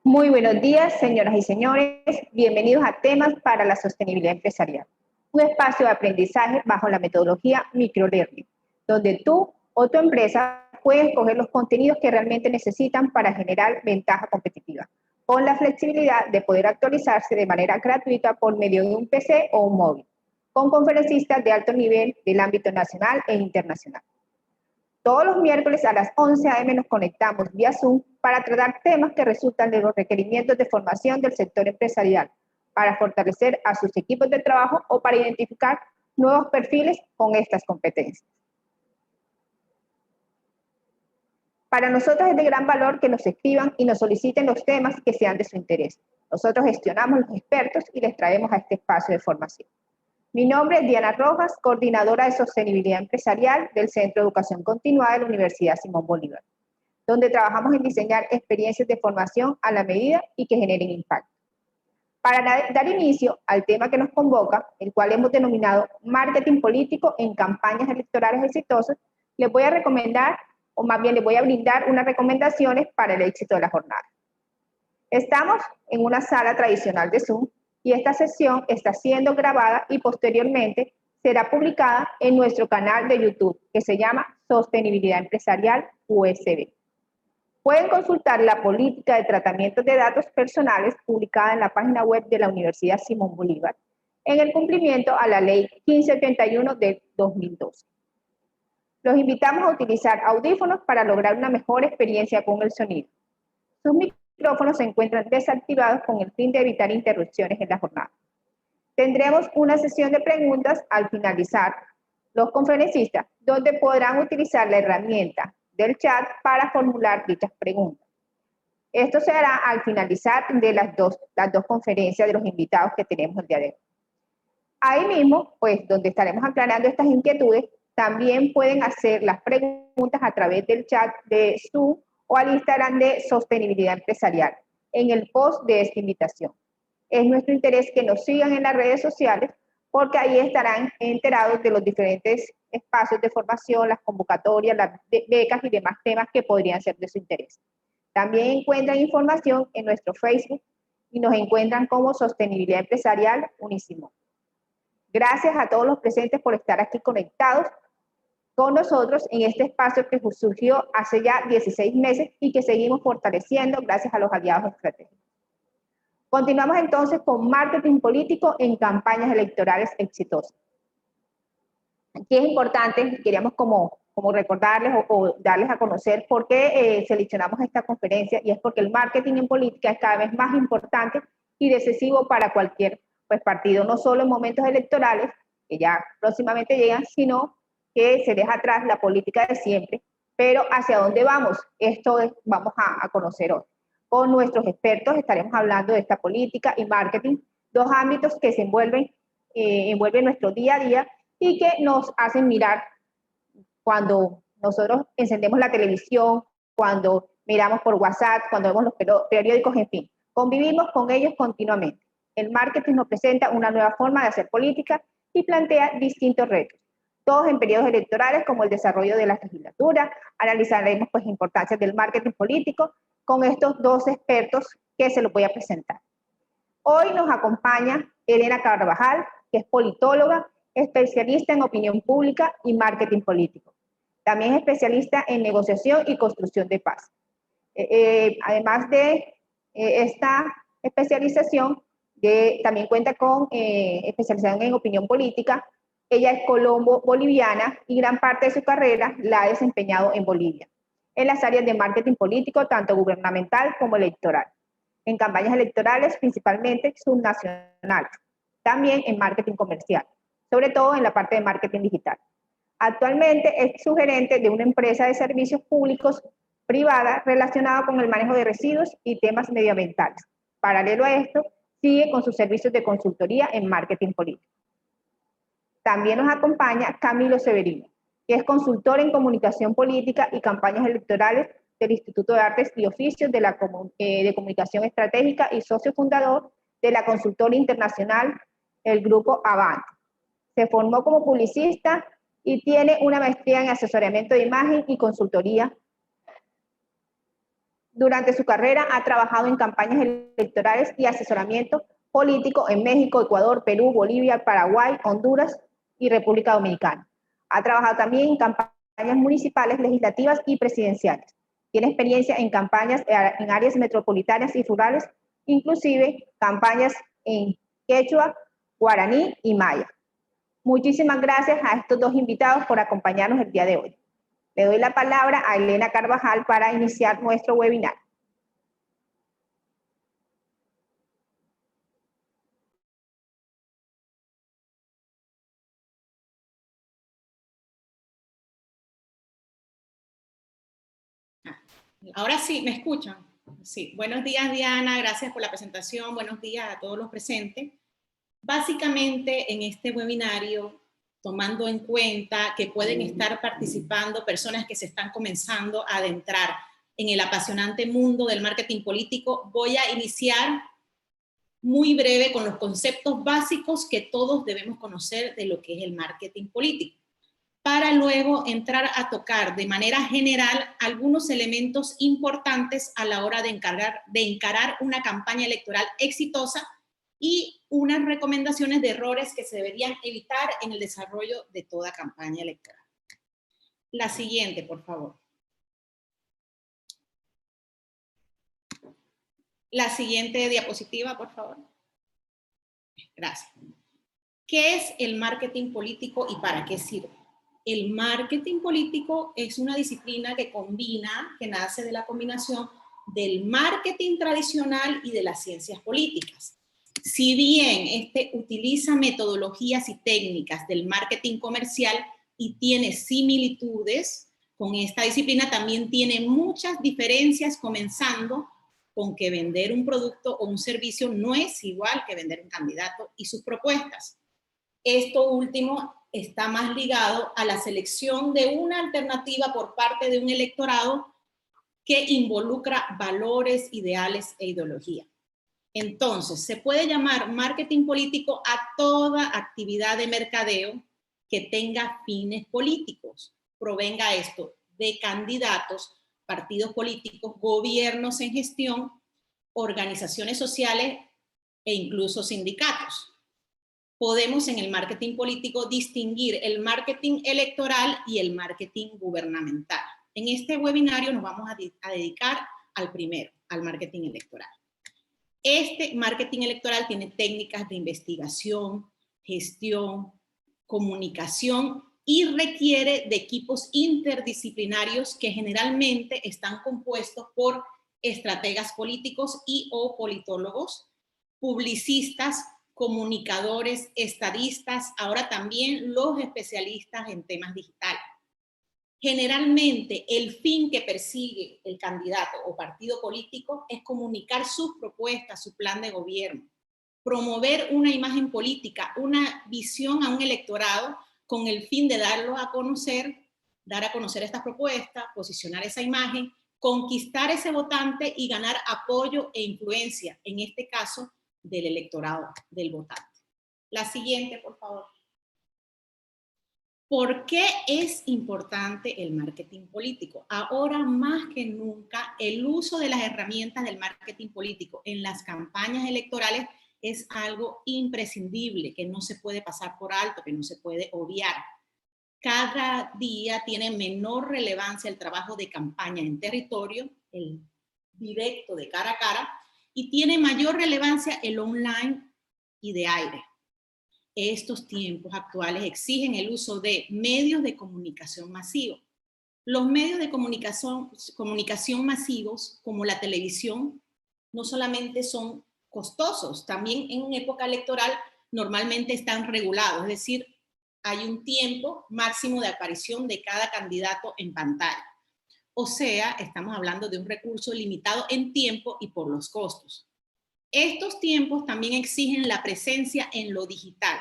Muy buenos días, señoras y señores. Bienvenidos a Temas para la Sostenibilidad Empresarial, un espacio de aprendizaje bajo la metodología microlearning, donde tú o tu empresa pueden escoger los contenidos que realmente necesitan para generar ventaja competitiva, con la flexibilidad de poder actualizarse de manera gratuita por medio de un PC o un móvil, con conferencistas de alto nivel del ámbito nacional e internacional. Todos los miércoles a las 11 a.m. nos conectamos vía Zoom para tratar temas que resultan de los requerimientos de formación del sector empresarial, para fortalecer a sus equipos de trabajo o para identificar nuevos perfiles con estas competencias. Para nosotros es de gran valor que nos escriban y nos soliciten los temas que sean de su interés. Nosotros gestionamos los expertos y les traemos a este espacio de formación. Mi nombre es Diana Rojas, coordinadora de Sostenibilidad Empresarial del Centro de Educación Continuada de la Universidad Simón Bolívar, donde trabajamos en diseñar experiencias de formación a la medida y que generen impacto. Para dar inicio al tema que nos convoca, el cual hemos denominado Marketing Político en Campañas Electorales Exitosas, les voy a recomendar, o más bien les voy a brindar unas recomendaciones para el éxito de la jornada. Estamos en una sala tradicional de Zoom, y esta sesión está siendo grabada y posteriormente será publicada en nuestro canal de YouTube, que se llama Sostenibilidad Empresarial USB. Pueden consultar la política de tratamiento de datos personales publicada en la página web de la Universidad Simón Bolívar, en el cumplimiento a la Ley 1581 de 2012. Los invitamos a utilizar audífonos para lograr una mejor experiencia con el sonido. Sus micrófonos se encuentran desactivados con el fin de evitar interrupciones en la jornada. Tendremos una sesión de preguntas al finalizar los conferencistas, donde podrán utilizar la herramienta del chat para formular dichas preguntas. Esto se hará al finalizar de las dos conferencias de los invitados que tenemos el día de hoy. Ahí mismo, pues, donde estaremos aclarando estas inquietudes, también pueden hacer las preguntas a través del chat de Zoom o al Instagram de Sostenibilidad Empresarial, en el post de esta invitación. Es nuestro interés que nos sigan en las redes sociales, porque ahí estarán enterados de los diferentes espacios de formación, las convocatorias, las becas y demás temas que podrían ser de su interés. También encuentran información en nuestro Facebook y nos encuentran como Sostenibilidad Empresarial Unisimón. Gracias a todos los presentes por estar aquí conectados con nosotros en este espacio que surgió hace ya 16 meses y que seguimos fortaleciendo gracias a los aliados estratégicos. Continuamos entonces con marketing político en campañas electorales exitosas. Aquí es importante, queríamos como recordarles o darles a conocer por qué seleccionamos esta conferencia, y es porque el marketing en política es cada vez más importante y decisivo para cualquier partido, no solo en momentos electorales, que ya próximamente llegan, sino que se deja atrás la política de siempre, pero ¿hacia dónde vamos? Esto vamos a conocer hoy. Con nuestros expertos estaremos hablando de esta política y marketing, dos ámbitos que se envuelven nuestro día a día y que nos hacen mirar cuando nosotros encendemos la televisión, cuando miramos por WhatsApp, cuando vemos los periódicos, en fin, convivimos con ellos continuamente. El marketing nos presenta una nueva forma de hacer política y plantea distintos retos, todos en periodos electorales como el desarrollo de la legislatura. Analizaremos pues importancias del marketing político con estos dos expertos que se los voy a presentar. Hoy nos acompaña Elena Carvajal, que es politóloga, especialista en opinión pública y marketing político. También es especialista en negociación y construcción de paz. Además de esta especialización, también cuenta con especialización en opinión política. Ella es colombo-boliviana y gran parte de su carrera la ha desempeñado en Bolivia, en las áreas de marketing político, tanto gubernamental como electoral, en campañas electorales principalmente subnacionales, también en marketing comercial, sobre todo en la parte de marketing digital. Actualmente es sugerente de una empresa de servicios públicos privada relacionada con el manejo de residuos y temas medioambientales. Paralelo a esto, sigue con sus servicios de consultoría en marketing político. También nos acompaña Camilo Severino, que es consultor en comunicación política y campañas electorales del Instituto de Artes y Oficios de Comunicación Estratégica y socio fundador de la consultora internacional, el Grupo Avant. Se formó como publicista y tiene una maestría en asesoramiento de imagen y consultoría Durante su carrera ha trabajado en campañas electorales y asesoramiento político en México, Ecuador, Perú, Bolivia, Paraguay, Honduras y República Dominicana. Ha trabajado también en campañas municipales, legislativas y presidenciales. Tiene experiencia en campañas en áreas metropolitanas y rurales, inclusive campañas en quechua, guaraní y maya. Muchísimas gracias a estos dos invitados por acompañarnos el día de hoy. Le doy la palabra a Elena Carvajal para iniciar nuestro webinar. Ahora sí, ¿me escuchan? Sí. Buenos días, Diana. Gracias por la presentación. Buenos días a todos los presentes. Básicamente, en este webinario, tomando en cuenta que pueden estar participando personas que se están comenzando a adentrar en el apasionante mundo del marketing político, voy a iniciar muy breve con los conceptos básicos que todos debemos conocer de lo que es el marketing político, para luego entrar a tocar de manera general algunos elementos importantes a la hora de encarar una campaña electoral exitosa y unas recomendaciones de errores que se deberían evitar en el desarrollo de toda campaña electoral. La siguiente, por favor. La siguiente diapositiva, por favor. Gracias. ¿Qué es el marketing político y para qué sirve? El marketing político es una disciplina que nace de la combinación del marketing tradicional y de las ciencias políticas. Si bien este utiliza metodologías y técnicas del marketing comercial y tiene similitudes con esta disciplina, también tiene muchas diferencias, comenzando con que vender un producto o un servicio no es igual que vender un candidato y sus propuestas. Esto último está más ligado a la selección de una alternativa por parte de un electorado que involucra valores, ideales e ideología. Entonces, se puede llamar marketing político a toda actividad de mercadeo que tenga fines políticos. Provenga esto de candidatos, partidos políticos, gobiernos en gestión, organizaciones sociales e incluso sindicatos. Podemos en el marketing político distinguir el marketing electoral y el marketing gubernamental. En este webinario nos vamos a dedicar al primero, al marketing electoral. Este marketing electoral tiene técnicas de investigación, gestión, comunicación y requiere de equipos interdisciplinarios que generalmente están compuestos por estrategas políticos y o politólogos, publicistas, comunicadores, estadistas, ahora también los especialistas en temas digitales. Generalmente el fin que persigue el candidato o partido político es comunicar sus propuestas, su plan de gobierno, promover una imagen política, una visión a un electorado con el fin de dar a conocer estas propuestas, posicionar esa imagen, conquistar ese votante y ganar apoyo e influencia, en este caso, del electorado, del votante. La siguiente, por favor. ¿Por qué es importante el marketing político? Ahora más que nunca, el uso de las herramientas del marketing político en las campañas electorales es algo imprescindible, que no se puede pasar por alto, que no se puede obviar. Cada día tiene menor relevancia el trabajo de campaña en territorio, el directo de cara a cara, y tiene mayor relevancia el online y de aire. Estos tiempos actuales exigen el uso de medios de comunicación masivos. Los medios de comunicación masivos, como la televisión, no solamente son costosos, también en una época electoral normalmente están regulados, es decir, hay un tiempo máximo de aparición de cada candidato en pantalla. O sea, estamos hablando de un recurso limitado en tiempo y por los costos. Estos tiempos también exigen la presencia en lo digital,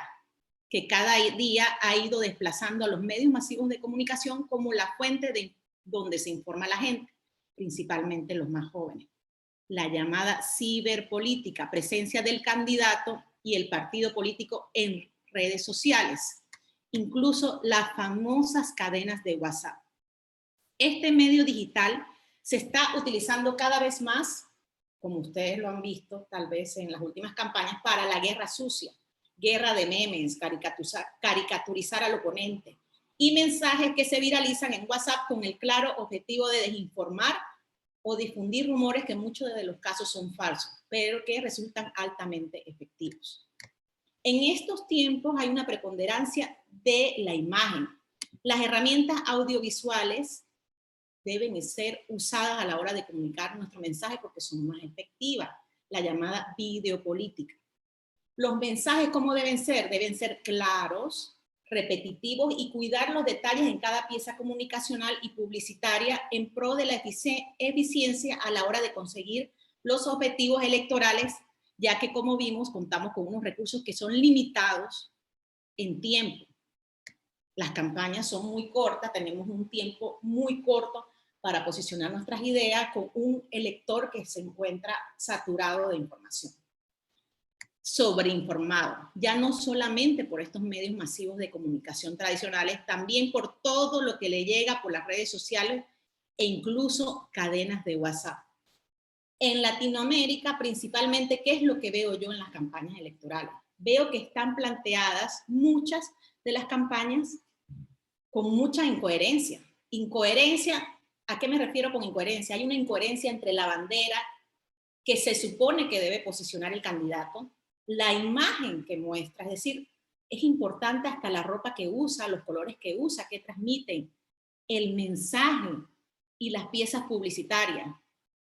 que cada día ha ido desplazando a los medios masivos de comunicación como la fuente de donde se informa la gente, principalmente los más jóvenes. La llamada ciberpolítica, presencia del candidato y el partido político en redes sociales, incluso las famosas cadenas de WhatsApp. Este medio digital se está utilizando cada vez más, como ustedes lo han visto tal vez en las últimas campañas, para la guerra sucia, guerra de memes, caricaturizar al oponente, y mensajes que se viralizan en WhatsApp con el claro objetivo de desinformar o difundir rumores que en muchos de los casos son falsos, pero que resultan altamente efectivos. En estos tiempos hay una preponderancia de la imagen. Las herramientas audiovisuales deben ser usadas a la hora de comunicar nuestro mensaje porque son más efectivas, la llamada videopolítica. Los mensajes, ¿cómo deben ser? Deben ser claros, repetitivos y cuidar los detalles en cada pieza comunicacional y publicitaria en pro de la eficiencia a la hora de conseguir los objetivos electorales, ya que, como vimos, contamos con unos recursos que son limitados en tiempo. Las campañas son muy cortas, tenemos un tiempo muy corto para posicionar nuestras ideas con un elector que se encuentra saturado de información, sobreinformado, ya no solamente por estos medios masivos de comunicación tradicionales, también por todo lo que le llega por las redes sociales e incluso cadenas de WhatsApp. En Latinoamérica, principalmente, ¿qué es lo que veo yo en las campañas electorales? Veo que están planteadas muchas de las campañas con mucha incoherencia. Incoherencia, ¿a qué me refiero con incoherencia? Hay una incoherencia entre la bandera que se supone que debe posicionar el candidato, la imagen que muestra, es decir, es importante hasta la ropa que usa, los colores que usa, que transmiten, el mensaje y las piezas publicitarias.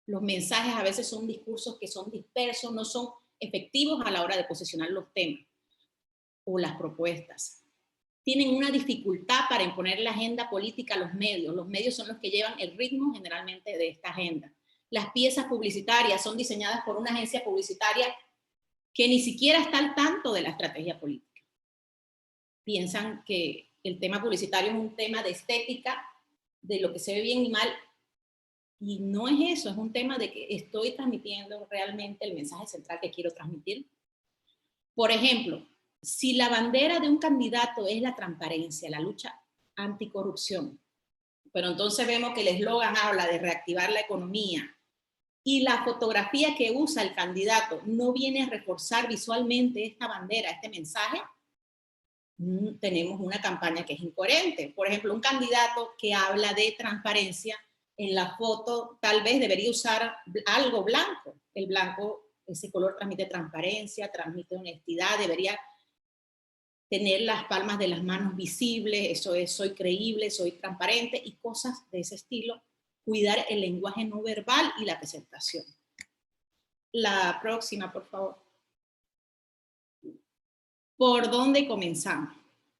Los mensajes a veces son discursos que son dispersos, no son efectivos a la hora de posicionar los temas o las propuestas. Tienen una dificultad para imponer la agenda política a los medios. Los medios son los que llevan el ritmo generalmente de esta agenda. Las piezas publicitarias son diseñadas por una agencia publicitaria que ni siquiera está al tanto de la estrategia política. Piensan que el tema publicitario es un tema de estética, de lo que se ve bien y mal, y no es eso, es un tema de que estoy transmitiendo realmente el mensaje central que quiero transmitir. Por ejemplo, si la bandera de un candidato es la transparencia, la lucha anticorrupción, pero entonces vemos que el eslogan habla de reactivar la economía y la fotografía que usa el candidato no viene a reforzar visualmente esta bandera, este mensaje, tenemos una campaña que es incoherente. Por ejemplo, un candidato que habla de transparencia, en la foto tal vez debería usar algo blanco. El blanco, ese color transmite transparencia, transmite honestidad, debería tener las palmas de las manos visibles, eso es, soy creíble, soy transparente y cosas de ese estilo. Cuidar el lenguaje no verbal y la presentación. La próxima, por favor. ¿Por dónde comenzamos?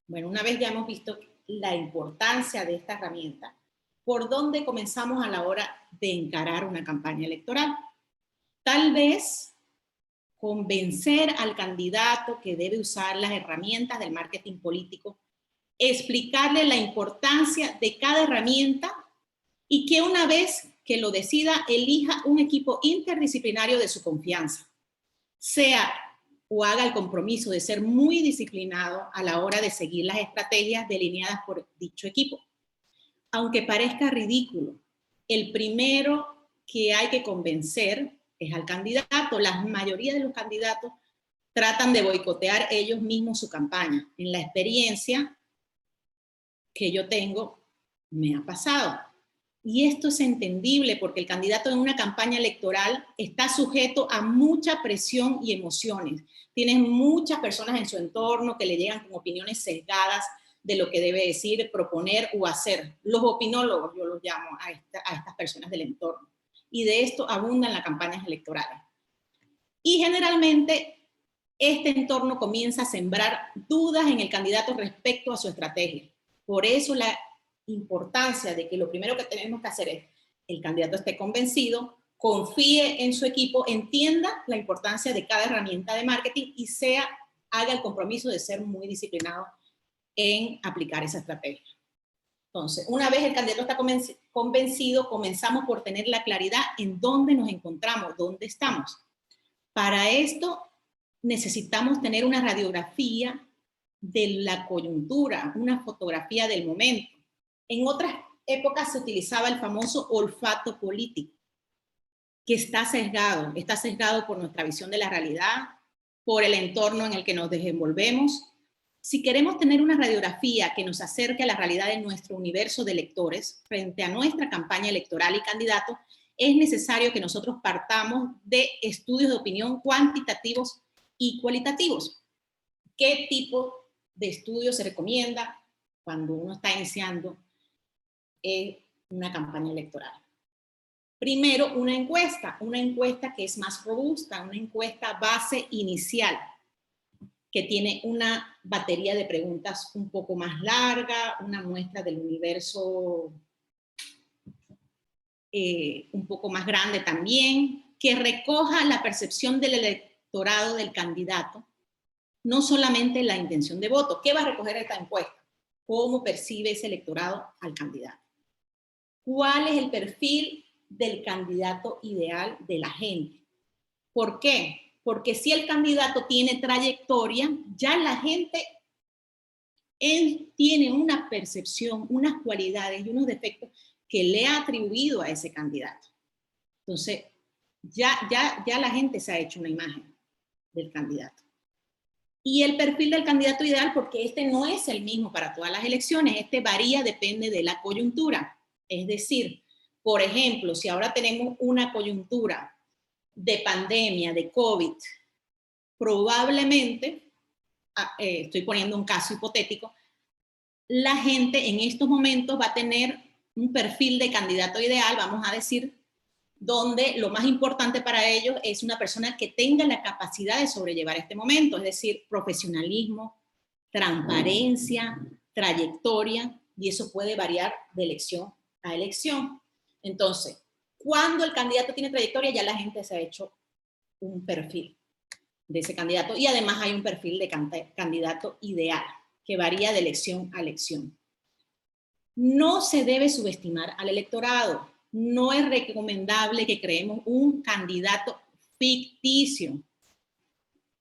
Bueno, una vez ya hemos visto la importancia de esta herramienta, ¿por dónde comenzamos a la hora de encarar una campaña electoral? Tal vez convencer al candidato que debe usar las herramientas del marketing político, explicarle la importancia de cada herramienta y que una vez que lo decida, elija un equipo interdisciplinario de su confianza, sea o haga el compromiso de ser muy disciplinado a la hora de seguir las estrategias delineadas por dicho equipo. Aunque parezca ridículo, el primero que hay que convencer es al candidato. La mayoría de los candidatos tratan de boicotear ellos mismos su campaña. En la experiencia que yo tengo, me ha pasado. Y esto es entendible porque el candidato en una campaña electoral está sujeto a mucha presión y emociones. Tienes muchas personas en su entorno que le llegan con opiniones sesgadas de lo que debe decir, proponer o hacer. Los opinólogos, yo los llamo a estas personas del entorno. Y de esto abundan las campañas electorales. Y generalmente este entorno comienza a sembrar dudas en el candidato respecto a su estrategia. Por eso la importancia de que lo primero que tenemos que hacer es el candidato esté convencido, confíe en su equipo, entienda la importancia de cada herramienta de marketing y haga el compromiso de ser muy disciplinado en aplicar esa estrategia. Entonces, una vez el candidato está convencido, comenzamos por tener la claridad en dónde nos encontramos, dónde estamos. Para esto necesitamos tener una radiografía de la coyuntura, una fotografía del momento. En otras épocas se utilizaba el famoso olfato político, que está sesgado por nuestra visión de la realidad, por el entorno en el que nos desenvolvemos. Si queremos tener una radiografía que nos acerque a la realidad de nuestro universo de electores frente a nuestra campaña electoral y candidato, es necesario que nosotros partamos de estudios de opinión cuantitativos y cualitativos. ¿Qué tipo de estudio se recomienda cuando uno está iniciando una campaña electoral? Primero, una encuesta que es más robusta, una encuesta base inicial, que tiene una batería de preguntas un poco más larga, una muestra del universo un poco más grande también, que recoja la percepción del electorado del candidato, no solamente la intención de voto. ¿Qué va a recoger esta encuesta? ¿Cómo percibe ese electorado al candidato? ¿Cuál es el perfil del candidato ideal de la gente? ¿Por qué? Porque si el candidato tiene trayectoria, ya la gente tiene una percepción, unas cualidades y unos defectos que le ha atribuido a ese candidato. Entonces, ya la gente se ha hecho una imagen del candidato. Y el perfil del candidato ideal, porque este no es el mismo para todas las elecciones, este varía, depende de la coyuntura. Es decir, por ejemplo, si ahora tenemos una coyuntura de pandemia, de COVID, probablemente, estoy poniendo un caso hipotético, la gente en estos momentos va a tener un perfil de candidato ideal, vamos a decir, donde lo más importante para ellos es una persona que tenga la capacidad de sobrellevar este momento, es decir, profesionalismo, transparencia, trayectoria, y eso puede variar de elección a elección. Entonces, cuando el candidato tiene trayectoria, ya la gente se ha hecho un perfil de ese candidato, y además hay un perfil de candidato ideal, que varía de elección a elección. No se debe subestimar al electorado. No es recomendable que creemos un candidato ficticio.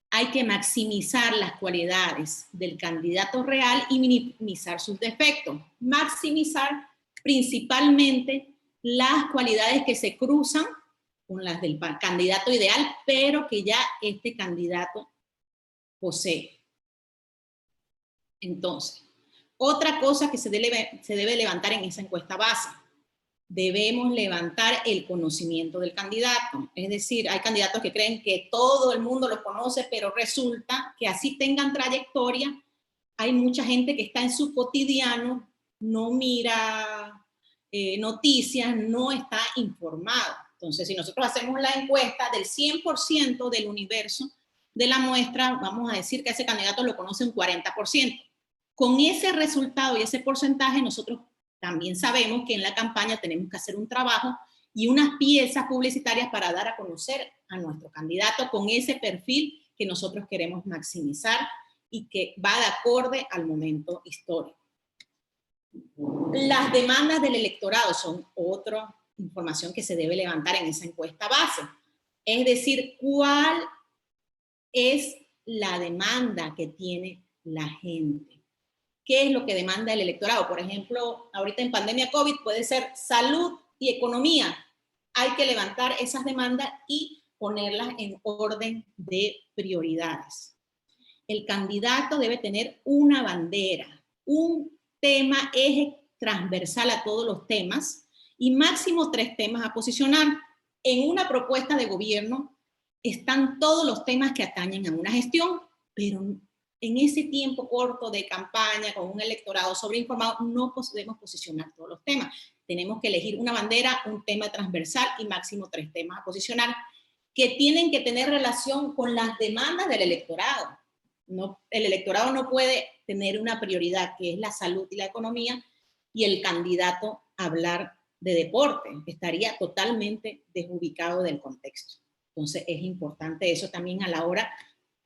Hay que maximizar las cualidades del candidato real y minimizar sus defectos. Maximizar principalmente las cualidades que se cruzan con las del candidato ideal, pero que ya este candidato posee. Entonces, otra cosa que se debe levantar en esa encuesta base, debemos levantar el conocimiento del candidato. Es decir, hay candidatos que creen que todo el mundo los conoce, pero resulta que así tengan trayectoria, hay mucha gente que está en su cotidiano, no mira noticias, no está informado. Entonces, si nosotros hacemos la encuesta del 100% del universo de la muestra, vamos a decir que ese candidato lo conoce un 40%. Con ese resultado y ese porcentaje, nosotros también sabemos que en la campaña tenemos que hacer un trabajo y unas piezas publicitarias para dar a conocer a nuestro candidato con ese perfil que nosotros queremos maximizar y que va de acorde al momento histórico. Las demandas del electorado son otra información que se debe levantar en esa encuesta base. Es decir, ¿cuál es la demanda que tiene la gente? ¿Qué es lo que demanda el electorado? Por ejemplo, ahorita en pandemia COVID puede ser salud y economía. Hay que levantar esas demandas y ponerlas en orden de prioridades. El candidato debe tener una bandera, un tema eje transversal a todos los temas y máximo 3 temas a posicionar. En una propuesta de gobierno están todos los temas que atañen a una gestión, pero en ese tiempo corto de campaña con un electorado sobreinformado no podemos posicionar todos los temas. Tenemos que elegir una bandera, un tema transversal y máximo 3 temas a posicionar que tienen que tener relación con las demandas del electorado. No, el electorado no puede tener una prioridad que es la salud y la economía y el candidato hablar de deporte. Estaría totalmente desubicado del contexto. Entonces es importante eso también a la hora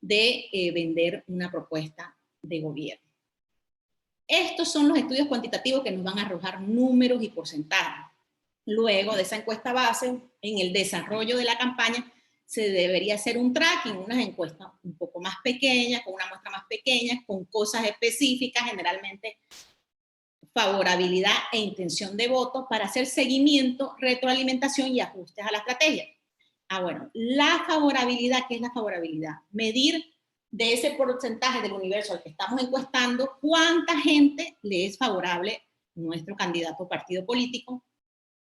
de vender una propuesta de gobierno. Estos son los estudios cuantitativos que nos van a arrojar números y porcentajes. Luego de esa encuesta base, en el desarrollo de la campaña, se debería hacer un tracking, unas encuestas un poco más pequeñas, con una muestra más pequeña, con cosas específicas, generalmente favorabilidad e intención de voto para hacer seguimiento, retroalimentación y ajustes a la estrategia. Bueno, la favorabilidad, ¿qué es la favorabilidad? Medir de ese porcentaje del universo al que estamos encuestando, cuánta gente le es favorable nuestro candidato o partido político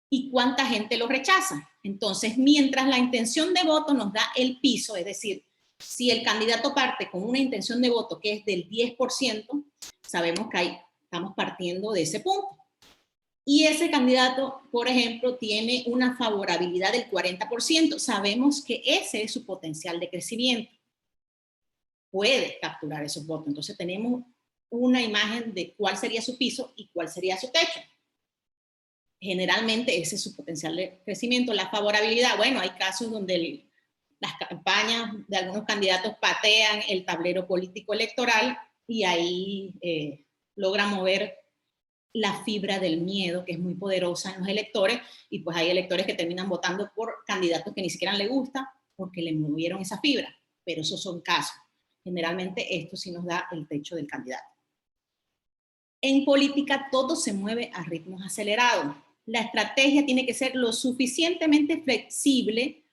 y cuánta gente lo rechaza. Entonces, mientras la intención de voto nos da el piso, es decir, si el candidato parte con una intención de voto que es del 10%, sabemos que estamos partiendo de ese punto. Y ese candidato, por ejemplo, tiene una favorabilidad del 40%. Sabemos que ese es su potencial de crecimiento. Puede capturar esos votos. Entonces tenemos una imagen de cuál sería su piso y cuál sería su techo. Generalmente ese es su potencial de crecimiento. La favorabilidad, bueno, hay casos donde las campañas de algunos candidatos patean el tablero político electoral y ahí logran mover la fibra del miedo, que es muy poderosa en los electores, y pues hay electores que terminan votando por candidatos que ni siquiera les gusta porque le movieron esa fibra, pero esos son casos. Generalmente esto sí nos da el techo del candidato. En política todo se mueve a ritmos acelerados. La estrategia tiene que ser lo suficientemente flexible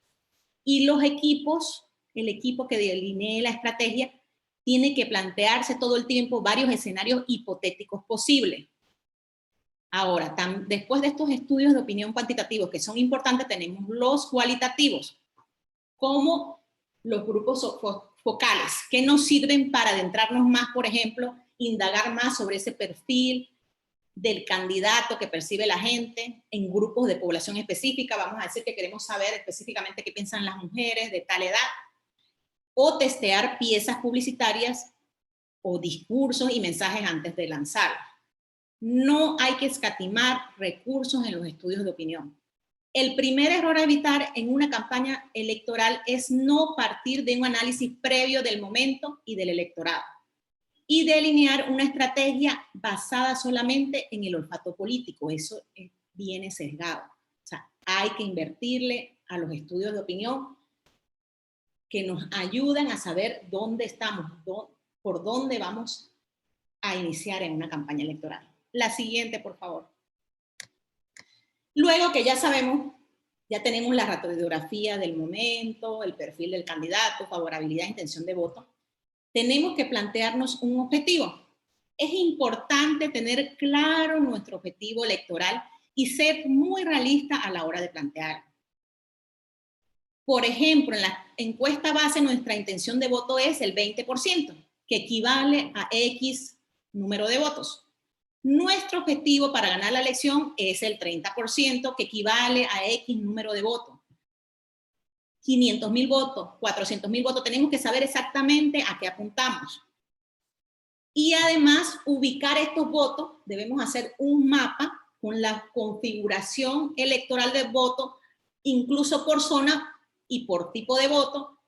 y los equipos, el equipo que delinee la estrategia, tiene que plantearse todo el tiempo varios escenarios hipotéticos posibles. Ahora, después de estos estudios de opinión cuantitativos que son importantes, tenemos los cualitativos, como los grupos focales, que nos sirven para adentrarnos más, por ejemplo, indagar más sobre ese perfil del candidato que percibe la gente en grupos de población específica. Vamos a decir que queremos saber específicamente qué piensan las mujeres de tal edad, o testear piezas publicitarias o discursos y mensajes antes de lanzarlos. No hay que escatimar recursos en los estudios de opinión. El primer error a evitar en una campaña electoral es no partir de un análisis previo del momento y del electorado y delinear una estrategia basada solamente en el olfato político. Eso viene sesgado. O sea, hay que invertirle a los estudios de opinión que nos ayudan a saber dónde estamos, por dónde vamos a iniciar en una campaña electoral. La siguiente, por favor. Luego que ya sabemos, ya tenemos la radiografía del momento, el perfil del candidato, favorabilidad, intención de voto, tenemos que plantearnos un objetivo. Es importante tener claro nuestro objetivo electoral y ser muy realista a la hora de plantearlo. Por ejemplo, en la encuesta base nuestra intención de voto es el 20%, que equivale a X número de votos. Nuestro objetivo para ganar la elección es el 30%, que equivale a X número de votos. 500.000 votos, 400.000 votos, tenemos que saber exactamente a qué apuntamos. Y además, ubicar estos votos, debemos hacer un mapa con la configuración electoral del voto, incluso por zona y por tipo de voto,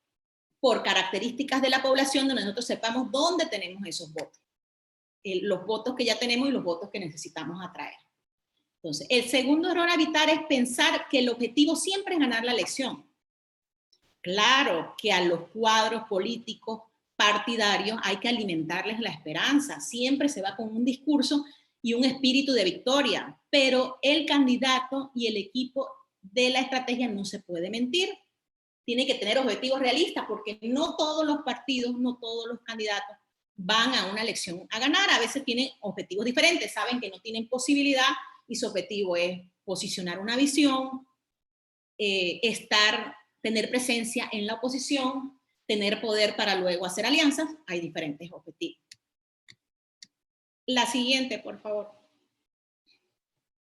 por características de la población, donde nosotros sepamos dónde tenemos esos votos. Los votos que ya tenemos y los votos que necesitamos atraer. Entonces, el segundo error a evitar es pensar que el objetivo siempre es ganar la elección. Claro que a los cuadros políticos partidarios hay que alimentarles la esperanza. Siempre se va con un discurso y un espíritu de victoria, pero el candidato y el equipo de la estrategia no se puede mentir. Tiene que tener objetivos realistas porque no todos los partidos, no todos los candidatos van a una elección a ganar. A veces tienen objetivos diferentes, saben que no tienen posibilidad y su objetivo es posicionar una visión, tener presencia en la oposición, tener poder para luego hacer alianzas. Hay diferentes objetivos. La siguiente, por favor.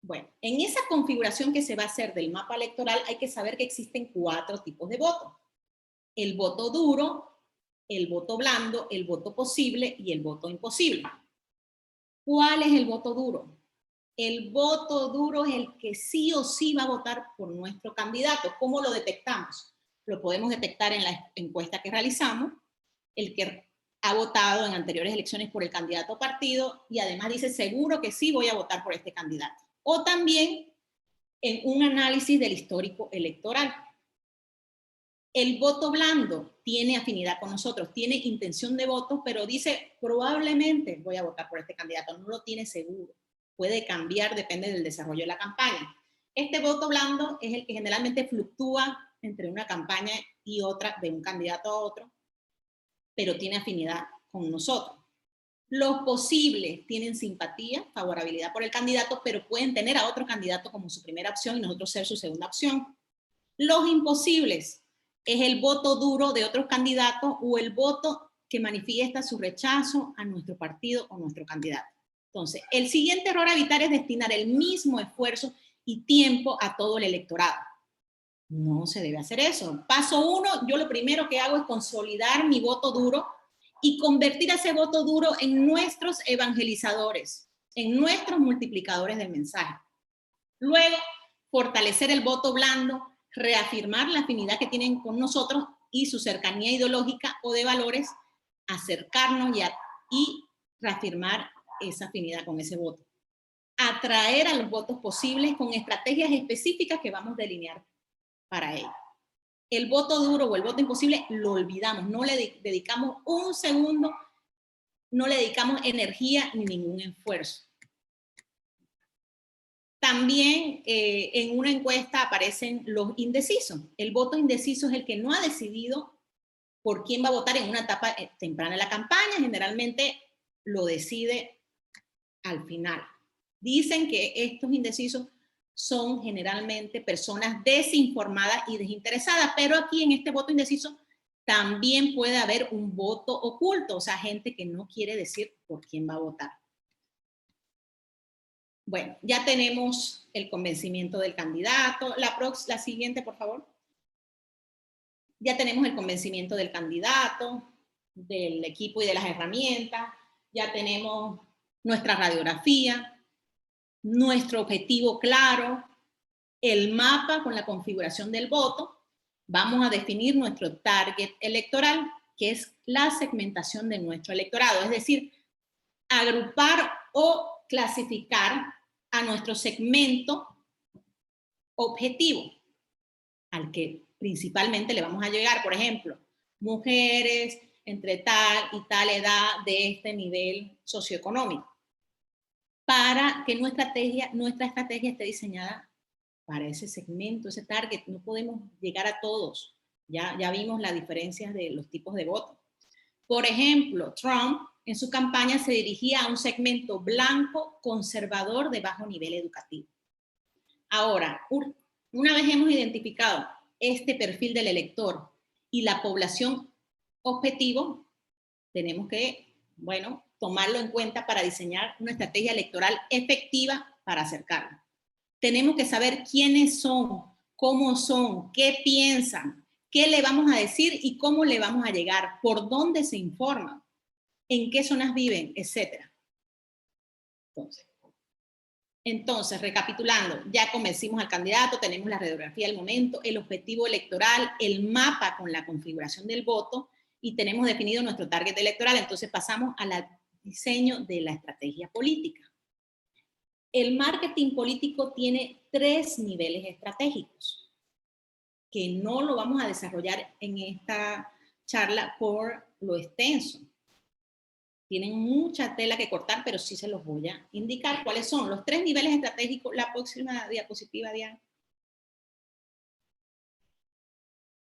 Bueno, en esa configuración que se va a hacer del mapa electoral hay que saber que existen 4 tipos de voto. El voto duro, el voto blando, el voto posible y el voto imposible. ¿Cuál es el voto duro? El voto duro es el que sí o sí va a votar por nuestro candidato. ¿Cómo lo detectamos? Lo podemos detectar en la encuesta que realizamos, el que ha votado en anteriores elecciones por el candidato o partido y además dice seguro que sí voy a votar por este candidato. O también en un análisis del histórico electoral. El voto blando tiene afinidad con nosotros, tiene intención de voto, pero dice probablemente voy a votar por este candidato, no lo tiene seguro. puede cambiar, depende del desarrollo de la campaña. Este voto blando es el que generalmente fluctúa entre una campaña y otra, de un candidato a otro, pero tiene afinidad con nosotros. Los posibles tienen simpatía, favorabilidad por el candidato, pero pueden tener a otro candidato como su primera opción y nosotros ser su segunda opción. Los imposibles es el voto duro de otros candidatos o el voto que manifiesta su rechazo a nuestro partido o nuestro candidato. Entonces, el siguiente error a evitar es destinar el mismo esfuerzo y tiempo a todo el electorado. No se debe hacer eso. Paso 1, yo lo primero que hago es consolidar mi voto duro y convertir ese voto duro en nuestros evangelizadores, en nuestros multiplicadores del mensaje. Luego, fortalecer el voto blando, reafirmar la afinidad que tienen con nosotros y su cercanía ideológica o de valores, acercarnos y reafirmar esa afinidad con ese voto. Atraer a los votos posibles con estrategias específicas que vamos a delinear para ello. El voto duro o el voto imposible lo olvidamos, no le dedicamos un segundo, no le dedicamos energía ni ningún esfuerzo. También en una encuesta aparecen los indecisos. El voto indeciso es el que no ha decidido por quién va a votar en una etapa temprana de la campaña, generalmente lo decide al final. Dicen que estos indecisos son generalmente personas desinformadas y desinteresadas, pero aquí en este voto indeciso también puede haber un voto oculto, o sea, gente que no quiere decir por quién va a votar. Bueno, ya tenemos el convencimiento del candidato. La siguiente, por favor. Ya tenemos el convencimiento del candidato, del equipo y de las herramientas. Ya tenemos nuestra radiografía, nuestro objetivo claro, el mapa con la configuración del voto. Vamos a definir nuestro target electoral, que es la segmentación de nuestro electorado, es decir, agrupar o clasificar a nuestro segmento objetivo, al que principalmente le vamos a llegar, por ejemplo, mujeres entre tal y tal edad de este nivel socioeconómico, para que nuestra estrategia esté diseñada para ese segmento, ese target. No podemos llegar a todos. Ya vimos las diferencias de los tipos de voto. Por ejemplo, Trump en su campaña se dirigía a un segmento blanco, conservador, de bajo nivel educativo. Ahora, una vez hemos identificado este perfil del elector y la población objetivo, tenemos que, bueno, tomarlo en cuenta para diseñar una estrategia electoral efectiva para acercarlo. Tenemos que saber quiénes son, cómo son, qué piensan, qué le vamos a decir y cómo le vamos a llegar, por dónde se informan, en qué zonas viven, etc. Entonces, recapitulando, ya convencimos al candidato, tenemos la radiografía del momento, el objetivo electoral, el mapa con la configuración del voto y tenemos definido nuestro target electoral. Entonces pasamos al diseño de la estrategia política. El marketing político tiene 3 niveles estratégicos que no lo vamos a desarrollar en esta charla por lo extenso. Tienen mucha tela que cortar, pero sí se los voy a indicar cuáles son los 3 niveles estratégicos. La próxima diapositiva, Diana.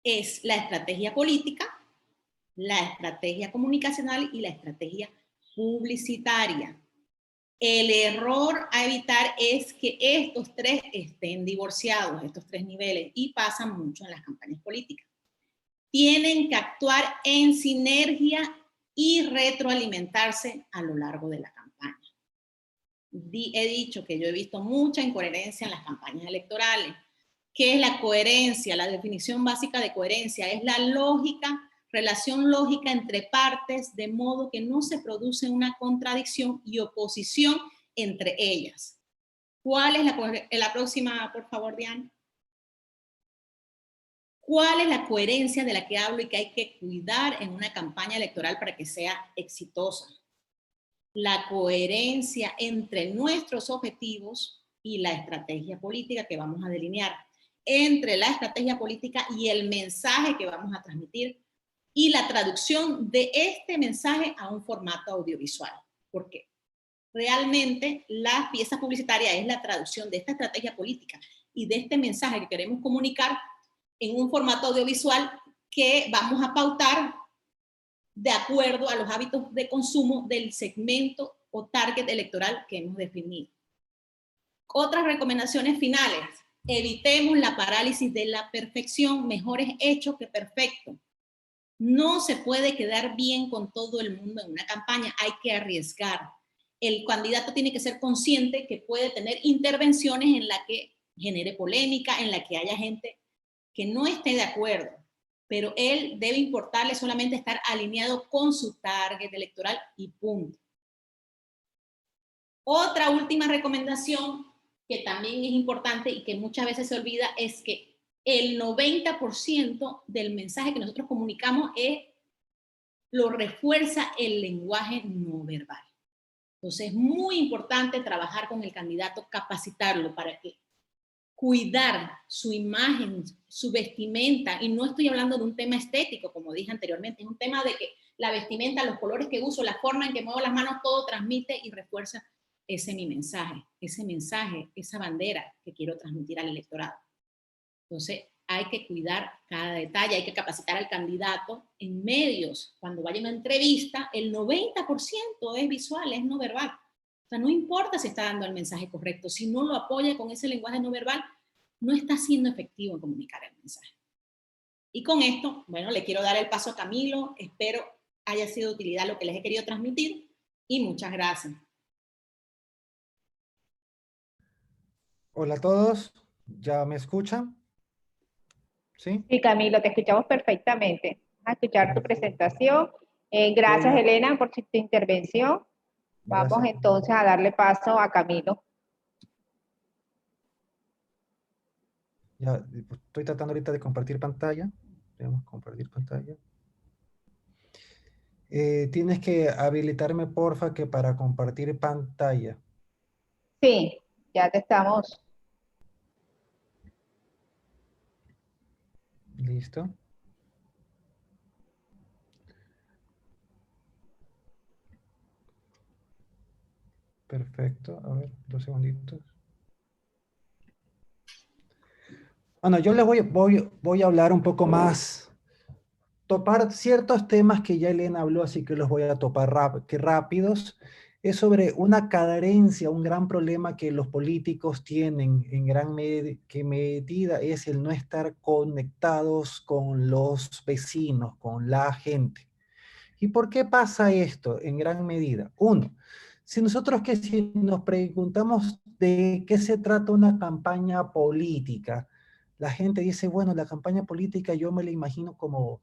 Es la estrategia política, la estrategia comunicacional y la estrategia publicitaria. El error a evitar es que estos 3 estén divorciados, estos 3 niveles, y pasan mucho en las campañas políticas. Tienen que actuar en sinergia y retroalimentarse a lo largo de la campaña. He dicho que yo he visto mucha incoherencia en las campañas electorales. ¿Qué es la coherencia? La definición básica de coherencia es la lógica, relación lógica entre partes, de modo que no se produce una contradicción y oposición entre ellas. ¿Cuál es la próxima, por favor, Diana? ¿Cuál es la coherencia de la que hablo y que hay que cuidar en una campaña electoral para que sea exitosa? La coherencia entre nuestros objetivos y la estrategia política que vamos a delinear, entre la estrategia política y el mensaje que vamos a transmitir y la traducción de este mensaje a un formato audiovisual. ¿Por qué? realmente la pieza publicitaria es la traducción de esta estrategia política y de este mensaje que queremos comunicar en un formato audiovisual que vamos a pautar de acuerdo a los hábitos de consumo del segmento o target electoral que hemos definido. Otras recomendaciones finales. Evitemos la parálisis de la perfección, mejor es hecho que perfecto. No se puede quedar bien con todo el mundo en una campaña, hay que arriesgar. El candidato tiene que ser consciente que puede tener intervenciones en la que genere polémica, en la que haya gente que no esté de acuerdo, pero él debe importarle solamente estar alineado con su target electoral y punto. Otra última recomendación que también es importante y que muchas veces se olvida es que el 90% del mensaje que nosotros comunicamos lo refuerza el lenguaje no verbal. Entonces es muy importante trabajar con el candidato, capacitarlo para que cuidar su imagen, su vestimenta, y no estoy hablando de un tema estético, como dije anteriormente, es un tema de que la vestimenta, los colores que uso, la forma en que muevo las manos, todo transmite y refuerza ese mi mensaje, esa bandera que quiero transmitir al electorado. Entonces, hay que cuidar cada detalle, hay que capacitar al candidato en medios. Cuando vaya a una entrevista, el 90% es visual, es no verbal. O sea, no importa si está dando el mensaje correcto, si no lo apoya con ese lenguaje no verbal, no está siendo efectivo en comunicar el mensaje. Y con esto, bueno, le quiero dar el paso a Camilo, espero haya sido de utilidad lo que les he querido transmitir y muchas gracias. Hola a todos, ¿ya me escuchan? ¿Sí? Sí, Camilo, te escuchamos perfectamente. Vamos a escuchar tu presentación. Gracias, Voy a- Elena, por tu intervención. Vamos Gracias. entonces a darle paso a Camilo. Ya, pues, estoy tratando ahorita de compartir pantalla. Debemos compartir pantalla. Tienes que habilitarme, porfa, que para compartir pantalla. Sí, ya te estamos. ¿Listo? Perfecto. A ver, 2 segunditos. Bueno, yo les voy a hablar un poco más, topar ciertos temas que ya Elena habló, así que los voy a topar rápidos. Es sobre una carencia, un gran problema que los políticos tienen en gran medida es el no estar conectados con los vecinos, con la gente. ¿Y por qué pasa esto en gran medida? Uno, si nos preguntamos de qué se trata una campaña política, la gente dice, bueno, la campaña política yo me la imagino como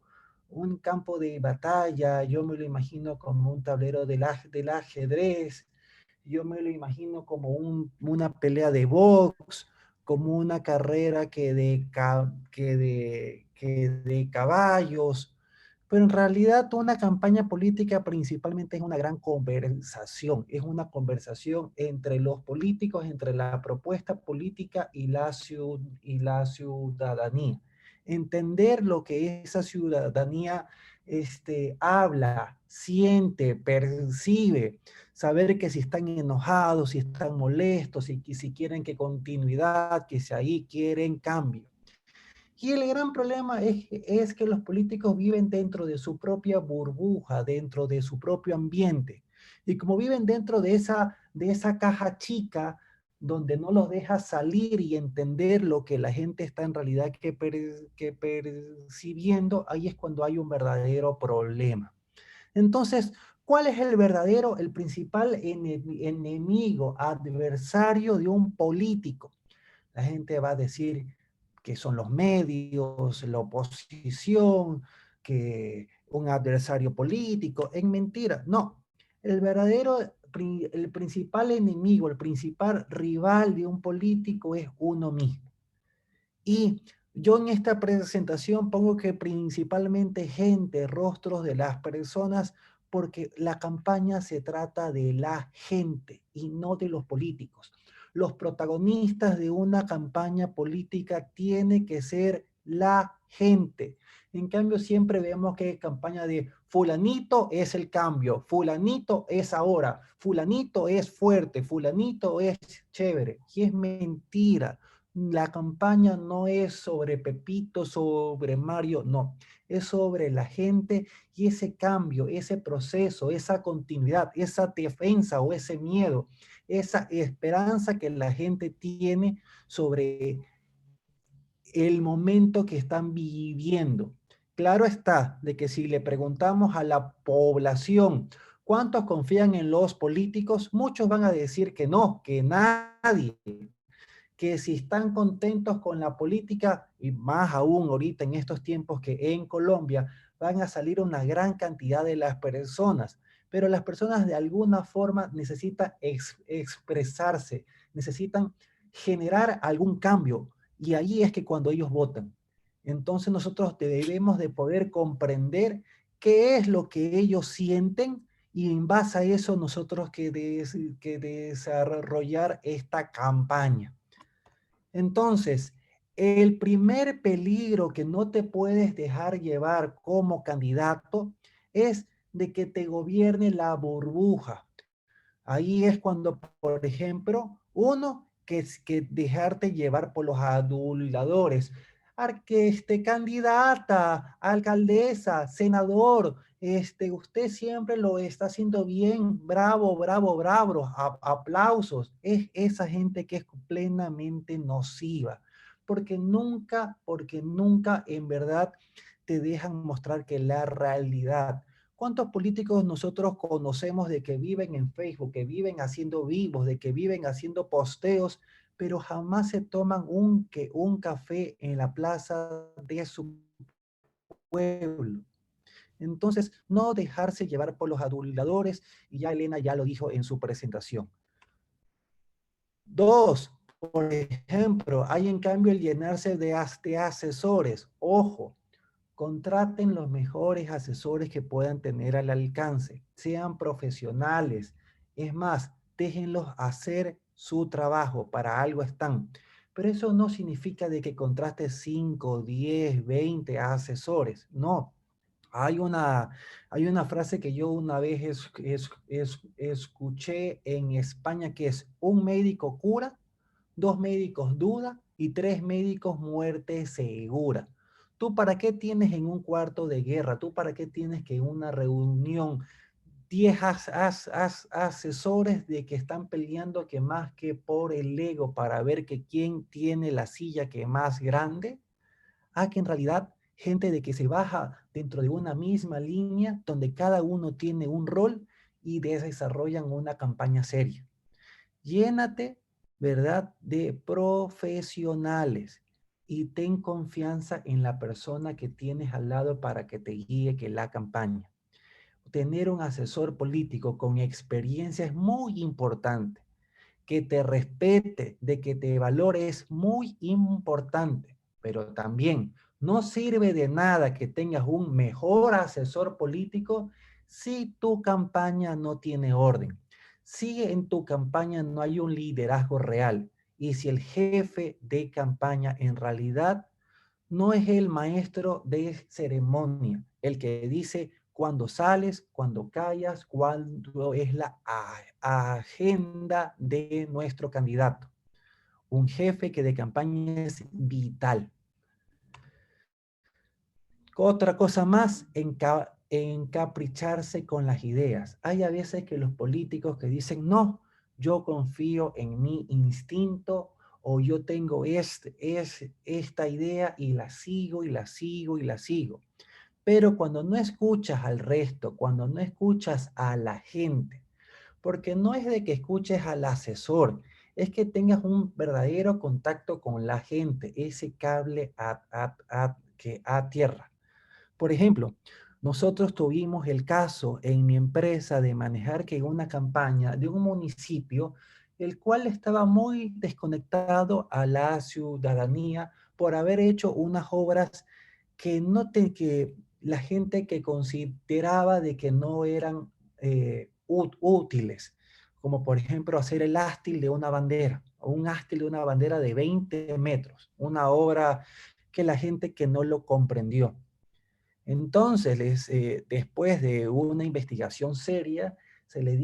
un campo de batalla, yo me lo imagino como un tablero del ajedrez, yo me lo imagino como una pelea de box, como una carrera que de caballos, pero en realidad una campaña política principalmente es una gran conversación, es una conversación entre los políticos, entre la propuesta política y la ciudadanía. Entender lo que esa ciudadanía habla, siente, percibe, saber que si están enojados, si están molestos, si quieren que continuidad, que si ahí quieren cambio. Y el gran problema es que los políticos viven dentro de su propia burbuja, dentro de su propio ambiente. Y como viven dentro de esa caja chica, donde no los deja salir y entender lo que la gente está en realidad que percibiendo, ahí es cuando hay un verdadero problema. Entonces, ¿cuál es el principal enemigo, adversario de un político? La gente va a decir que son los medios, la oposición, que un adversario político. En mentira, no. El principal enemigo, el principal rival de un político es uno mismo. Y yo en esta presentación pongo que principalmente gente, rostros de las personas, porque la campaña se trata de la gente y no de los políticos. Los protagonistas de una campaña política tienen que ser la gente. En cambio, siempre vemos que hay campaña de fulanito es el cambio, fulanito es ahora, fulanito es fuerte, fulanito es chévere. Y es mentira. La campaña no es sobre Pepito, sobre Mario, no. Es sobre la gente y ese cambio, ese proceso, esa continuidad, esa defensa o ese miedo, esa esperanza que la gente tiene sobre el momento que están viviendo. Claro está de que si le preguntamos a la población cuántos confían en los políticos, muchos van a decir que no, que nadie, que si están contentos con la política, y más aún ahorita en estos tiempos que en Colombia, van a salir una gran cantidad de las personas, pero las personas de alguna forma necesitan expresarse, necesitan generar algún cambio, y ahí es que cuando ellos votan. Entonces nosotros debemos de poder comprender qué es lo que ellos sienten y en base a eso nosotros que desarrollar esta campaña. Entonces, el primer peligro que no te puedes dejar llevar como candidato es de que te gobierne la burbuja. Ahí es cuando, por ejemplo, uno, que es que dejarte llevar por los aduladores. Candidata, alcaldesa, senador, usted siempre lo está haciendo bien, bravo, bravo, bravo, aplausos. Es esa gente que es plenamente nociva, porque nunca en verdad te dejan mostrar que la realidad. ¿Cuántos políticos nosotros conocemos de que viven en Facebook, que viven haciendo vivos, de que viven haciendo posteos, pero jamás se toman un café en la plaza de su pueblo? Entonces, no dejarse llevar por los aduladores, y ya Elena ya lo dijo en su presentación. Dos, por ejemplo, hay en cambio el llenarse de asesores. Ojo, contraten los mejores asesores que puedan tener al alcance, sean profesionales. Es más, déjenlos hacer su trabajo, para algo están. Pero eso no significa de que contrates 5, 10, 20 asesores. No. Hay una frase que yo una vez escuché en España que es: un médico cura, dos médicos duda y tres médicos muerte segura. ¿Tú para qué tienes en un cuarto de guerra? ¿Tú para qué tienes que en una reunión 10 asesores de que están peleando que más que por el ego para ver que quién tiene la silla que más grande? Que en realidad gente de que se baja dentro de una misma línea donde cada uno tiene un rol y desarrollan una campaña seria. Llénate, ¿verdad?, de profesionales y ten confianza en la persona que tienes al lado para que te guíe que la campaña. Tener un asesor político con experiencia es muy importante. Que te respete, de que te valore es muy importante, pero también no sirve de nada que tengas un mejor asesor político si tu campaña no tiene orden, si en tu campaña no hay un liderazgo real y si el jefe de campaña en realidad no es el maestro de ceremonia, el que dice cuándo sales, cuándo callas, cuándo es la agenda de nuestro candidato. Un jefe que de campaña es vital. Otra cosa más, encapricharse con las ideas. Hay a veces que los políticos que dicen, no, yo confío en mi instinto, o yo tengo esta idea y la sigo y la sigo y la sigo. Pero cuando no escuchas al resto, cuando no escuchas a la gente, porque no es de que escuches al asesor, es que tengas un verdadero contacto con la gente, ese cable a tierra. Por ejemplo, nosotros tuvimos el caso en mi empresa de manejar que una campaña de un municipio, el cual estaba muy desconectado a la ciudadanía por haber hecho unas obras que la gente que consideraba de que no eran útiles, como por ejemplo hacer el ástil de una bandera, o un ástil de una bandera de 20 metros, una obra que la gente que no lo comprendió. Entonces, después de una investigación seria, se le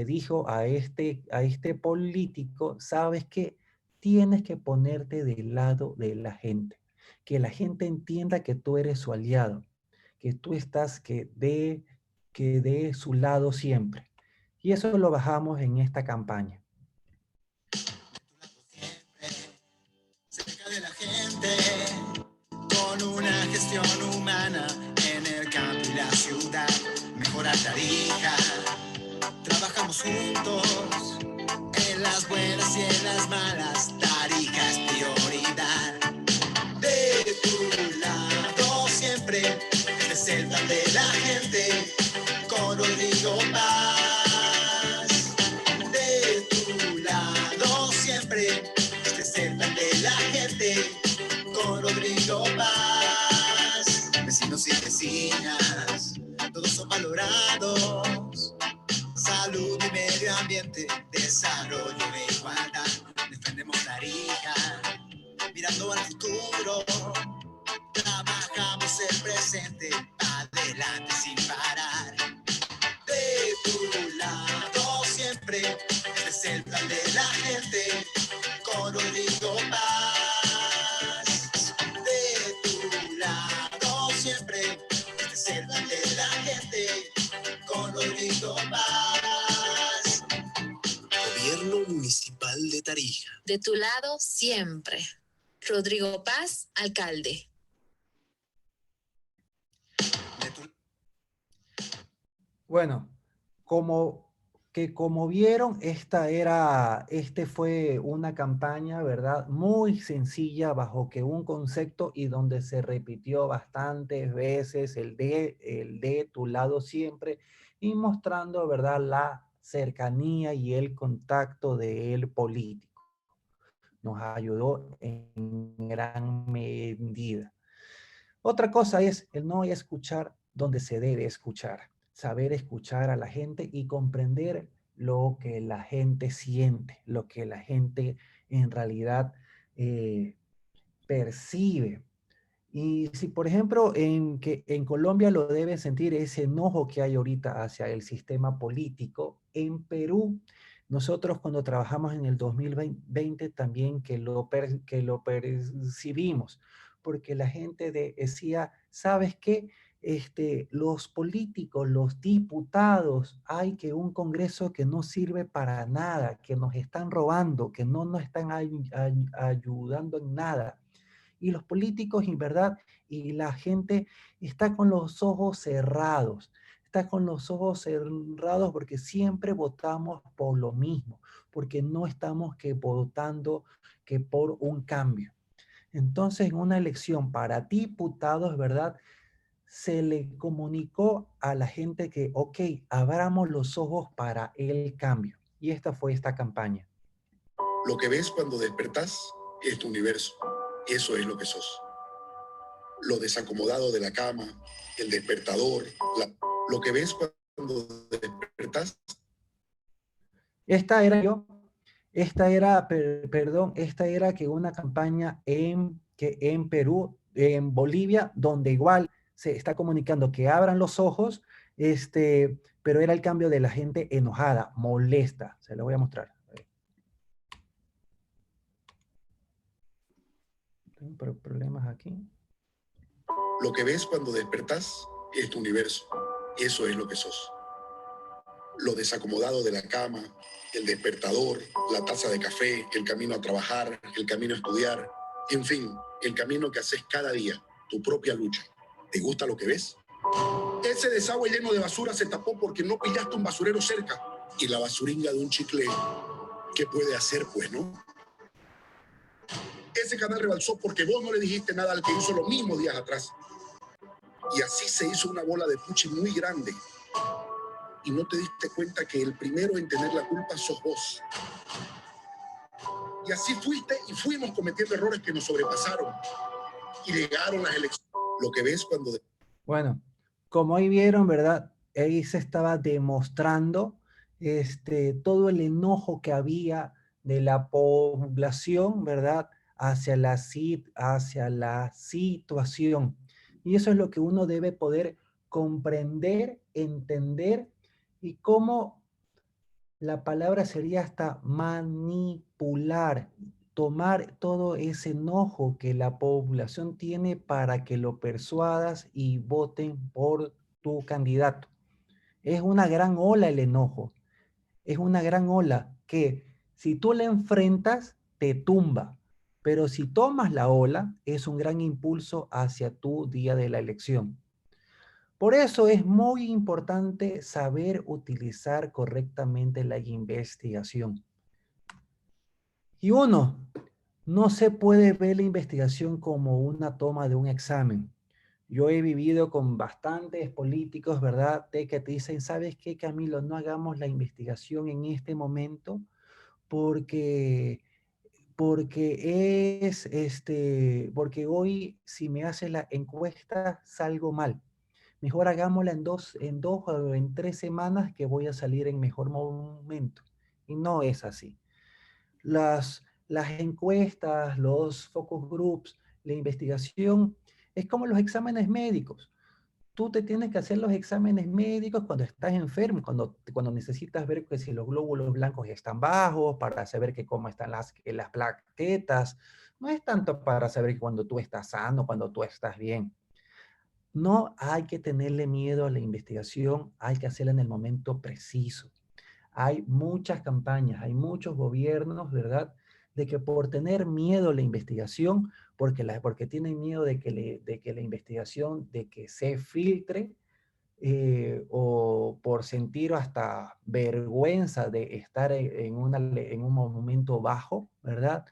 dijo a este político, ¿sabes qué? Tienes que ponerte del lado de la gente, que la gente entienda que tú eres su aliado, que tú estás que de su lado siempre. Y eso lo bajamos en esta campaña. Cerca de la gente, con una gestión humana en el campo y la ciudad, mejorar Tarija, trabajamos juntos, en las buenas y en las malas, Tarija es prioridad. De tu lado siempre, este es el plan de la gente, con Rodrigo Paz. De tu lado siempre, este es el plan de la gente, con Rodrigo Paz. Vecinos y vecinas, todos son valorados. Salud y medio ambiente, desarrollo e igualdad. Defendemos Tarija, mirando al futuro. Trabajamos el presente, adelante sin parar. De tu lado siempre, este es el plan de la gente, con Rodrigo Paz. De tu lado siempre, este es el plan de la gente, con Rodrigo Paz. Gobierno Municipal de Tarija. De tu lado siempre. Rodrigo Paz, alcalde. Bueno, como vieron, este fue una campaña, ¿verdad? Muy sencilla bajo que un concepto y donde se repitió bastantes veces el de tu lado siempre y mostrando, ¿verdad? La cercanía y el contacto del político. Nos ayudó en gran medida. Otra cosa es el no escuchar donde se debe escuchar. Saber escuchar a la gente y comprender lo que la gente siente, lo que la gente en realidad percibe. Y si, por ejemplo, en Colombia lo debe sentir ese enojo que hay ahorita hacia el sistema político, en Perú, nosotros cuando trabajamos en el 2020 también que lo percibimos, porque la gente decía, ¿sabes qué? Los políticos, los diputados, hay que un Congreso que no sirve para nada, que nos están robando, que no nos están ayudando en nada. Y los políticos, en verdad, y la gente está con los ojos cerrados. Está con los ojos cerrados porque siempre votamos por lo mismo, porque no estamos votando que por un cambio. Entonces, en una elección para diputados, ¿verdad? Se le comunicó a la gente que, ok, abramos los ojos para el cambio. Y esta fue esta campaña. Lo que ves cuando despertás es tu universo. Eso es lo que sos. Lo desacomodado de la cama, el despertador, lo que ves cuando despertás. Esta era que una campaña en Perú, en Bolivia, donde igual se está comunicando que abran los ojos, pero era el cambio de la gente enojada, molesta. Se lo voy a mostrar. Tengo problemas aquí. Lo que ves cuando despertás es tu universo. Eso es lo que sos. Lo desacomodado de la cama, el despertador, la taza de café, el camino a trabajar, el camino a estudiar, en fin, el camino que haces cada día, tu propia lucha. ¿Te gusta lo que ves? Ese desagüe lleno de basura se tapó porque no pillaste un basurero cerca. Y la basuringa de un chicle, ¿qué puede hacer, pues, no? Ese canal rebalsó porque vos no le dijiste nada al que hizo lo mismo días atrás. Y así se hizo una bola de puchi muy grande. Y no te diste cuenta que el primero en tener la culpa sos vos. Y así fuiste y fuimos cometiendo errores que nos sobrepasaron. Y llegaron las elecciones. Lo que ves cuando... Bueno, como ahí vieron, ¿verdad? Ahí se estaba demostrando todo el enojo que había de la población, ¿verdad? hacia hacia la situación. Y eso es lo que uno debe poder comprender, entender, y cómo la palabra sería hasta manipular, tomar todo ese enojo que la población tiene para que lo persuadas y voten por tu candidato. Es una gran ola el enojo, es una gran ola que si tú la enfrentas, te tumba. Pero si tomas la ola, es un gran impulso hacia tu día de la elección. Por eso es muy importante saber utilizar correctamente la investigación. Y uno, no se puede ver la investigación como una toma de un examen. Yo he vivido con bastantes políticos, ¿verdad? De que te dicen, ¿sabes qué, Camilo? No hagamos la investigación en este momento porque, porque hoy si me hace la encuesta salgo mal. Mejor hagámosla en dos o en 3 semanas que voy a salir en mejor momento. Y no es así. Las encuestas, los focus groups, la investigación, es como los exámenes médicos. Tú te tienes que hacer los exámenes médicos cuando estás enfermo, cuando necesitas ver que si los glóbulos blancos están bajos, para saber que cómo están las plaquetas. No es tanto para saber que cuando tú estás sano, cuando tú estás bien. No hay que tenerle miedo a la investigación, hay que hacerla en el momento preciso. Hay muchas campañas, hay muchos gobiernos, ¿verdad? De que por tener miedo a la investigación, porque tienen miedo de que la investigación, de que se filtre, o por sentir hasta vergüenza de estar en un momento bajo, ¿verdad?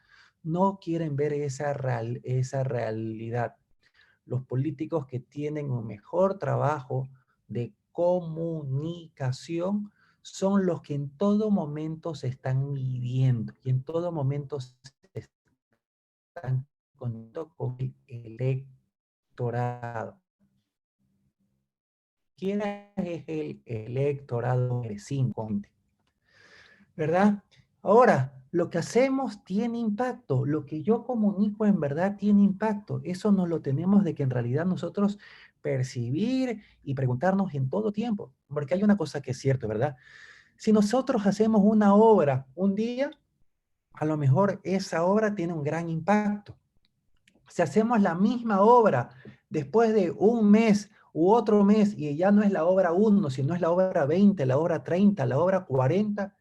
No quieren ver esa realidad. Los políticos que tienen un mejor trabajo de comunicación son los que en todo momento se están midiendo y en todo momento se están con el electorado. ¿Quién es el electorado de 5? ¿Verdad? Ahora, lo que hacemos tiene impacto, lo que yo comunico en verdad tiene impacto. Eso nos lo tenemos de que en realidad nosotros percibir y preguntarnos en todo tiempo, porque hay una cosa que es cierto, ¿verdad? Si nosotros hacemos una obra un día, a lo mejor esa obra tiene un gran impacto. Si hacemos la misma obra después de un mes u otro mes y ya no es la obra 1, sino es la obra 20, la obra 30, la obra 40,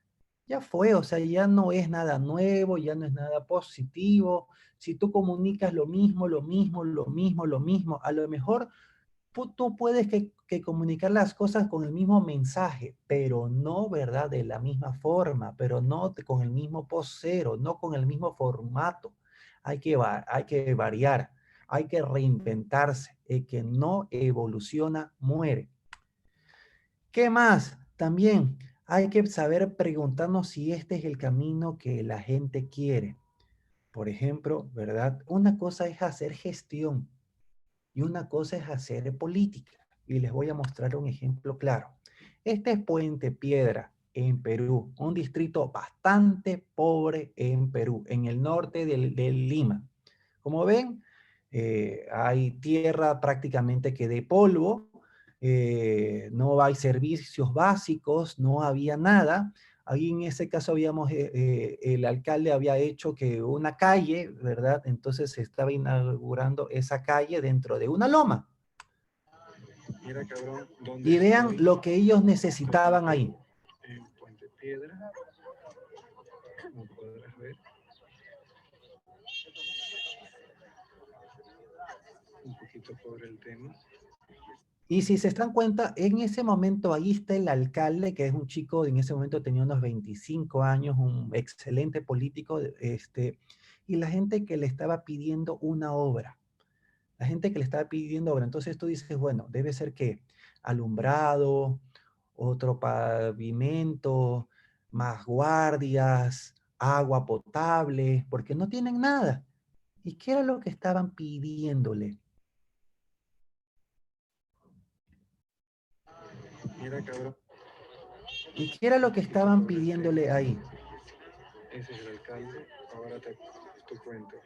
ya fue, o sea, ya no es nada nuevo, ya no es nada positivo. Si tú comunicas lo mismo, lo mismo, lo mismo, lo mismo, a lo mejor tú puedes que comunicar las cosas con el mismo mensaje, pero no, ¿verdad? De la misma forma, pero no con el mismo posero, no con el mismo formato. Hay que variar, hay que reinventarse. El que no evoluciona, muere. ¿Qué más? También hay que saber preguntarnos si este es el camino que la gente quiere. Por ejemplo, ¿verdad? Una cosa es hacer gestión y una cosa es hacer política. Y les voy a mostrar un ejemplo claro. Este es Puente Piedra, en Perú, un distrito bastante pobre en Perú, en el norte de Lima. Como ven, hay tierra prácticamente que de polvo, no hay servicios básicos, no había nada. Ahí en ese caso el alcalde había hecho que una calle, ¿verdad? Entonces se estaba inaugurando esa calle dentro de una loma. Mira, cabrón, Y vean lo que ellos necesitaban ahí. En Puente Piedra, como podrás ver, un poquito pobre el tema. Y si se dan cuenta, en ese momento ahí está el alcalde, que es un chico, en ese momento tenía unos 25 años, un excelente político, y la gente que le estaba pidiendo una obra. La gente que le estaba pidiendo obra. Entonces tú dices, bueno, debe ser que alumbrado, otro pavimento, más guardias, agua potable, porque no tienen nada. ¿Y qué era lo que estaban pidiéndole? Mira, cabrón. ¿Y qué era lo que estaban pidiéndole ahí? Ese es el alcalde, ahora te cuento.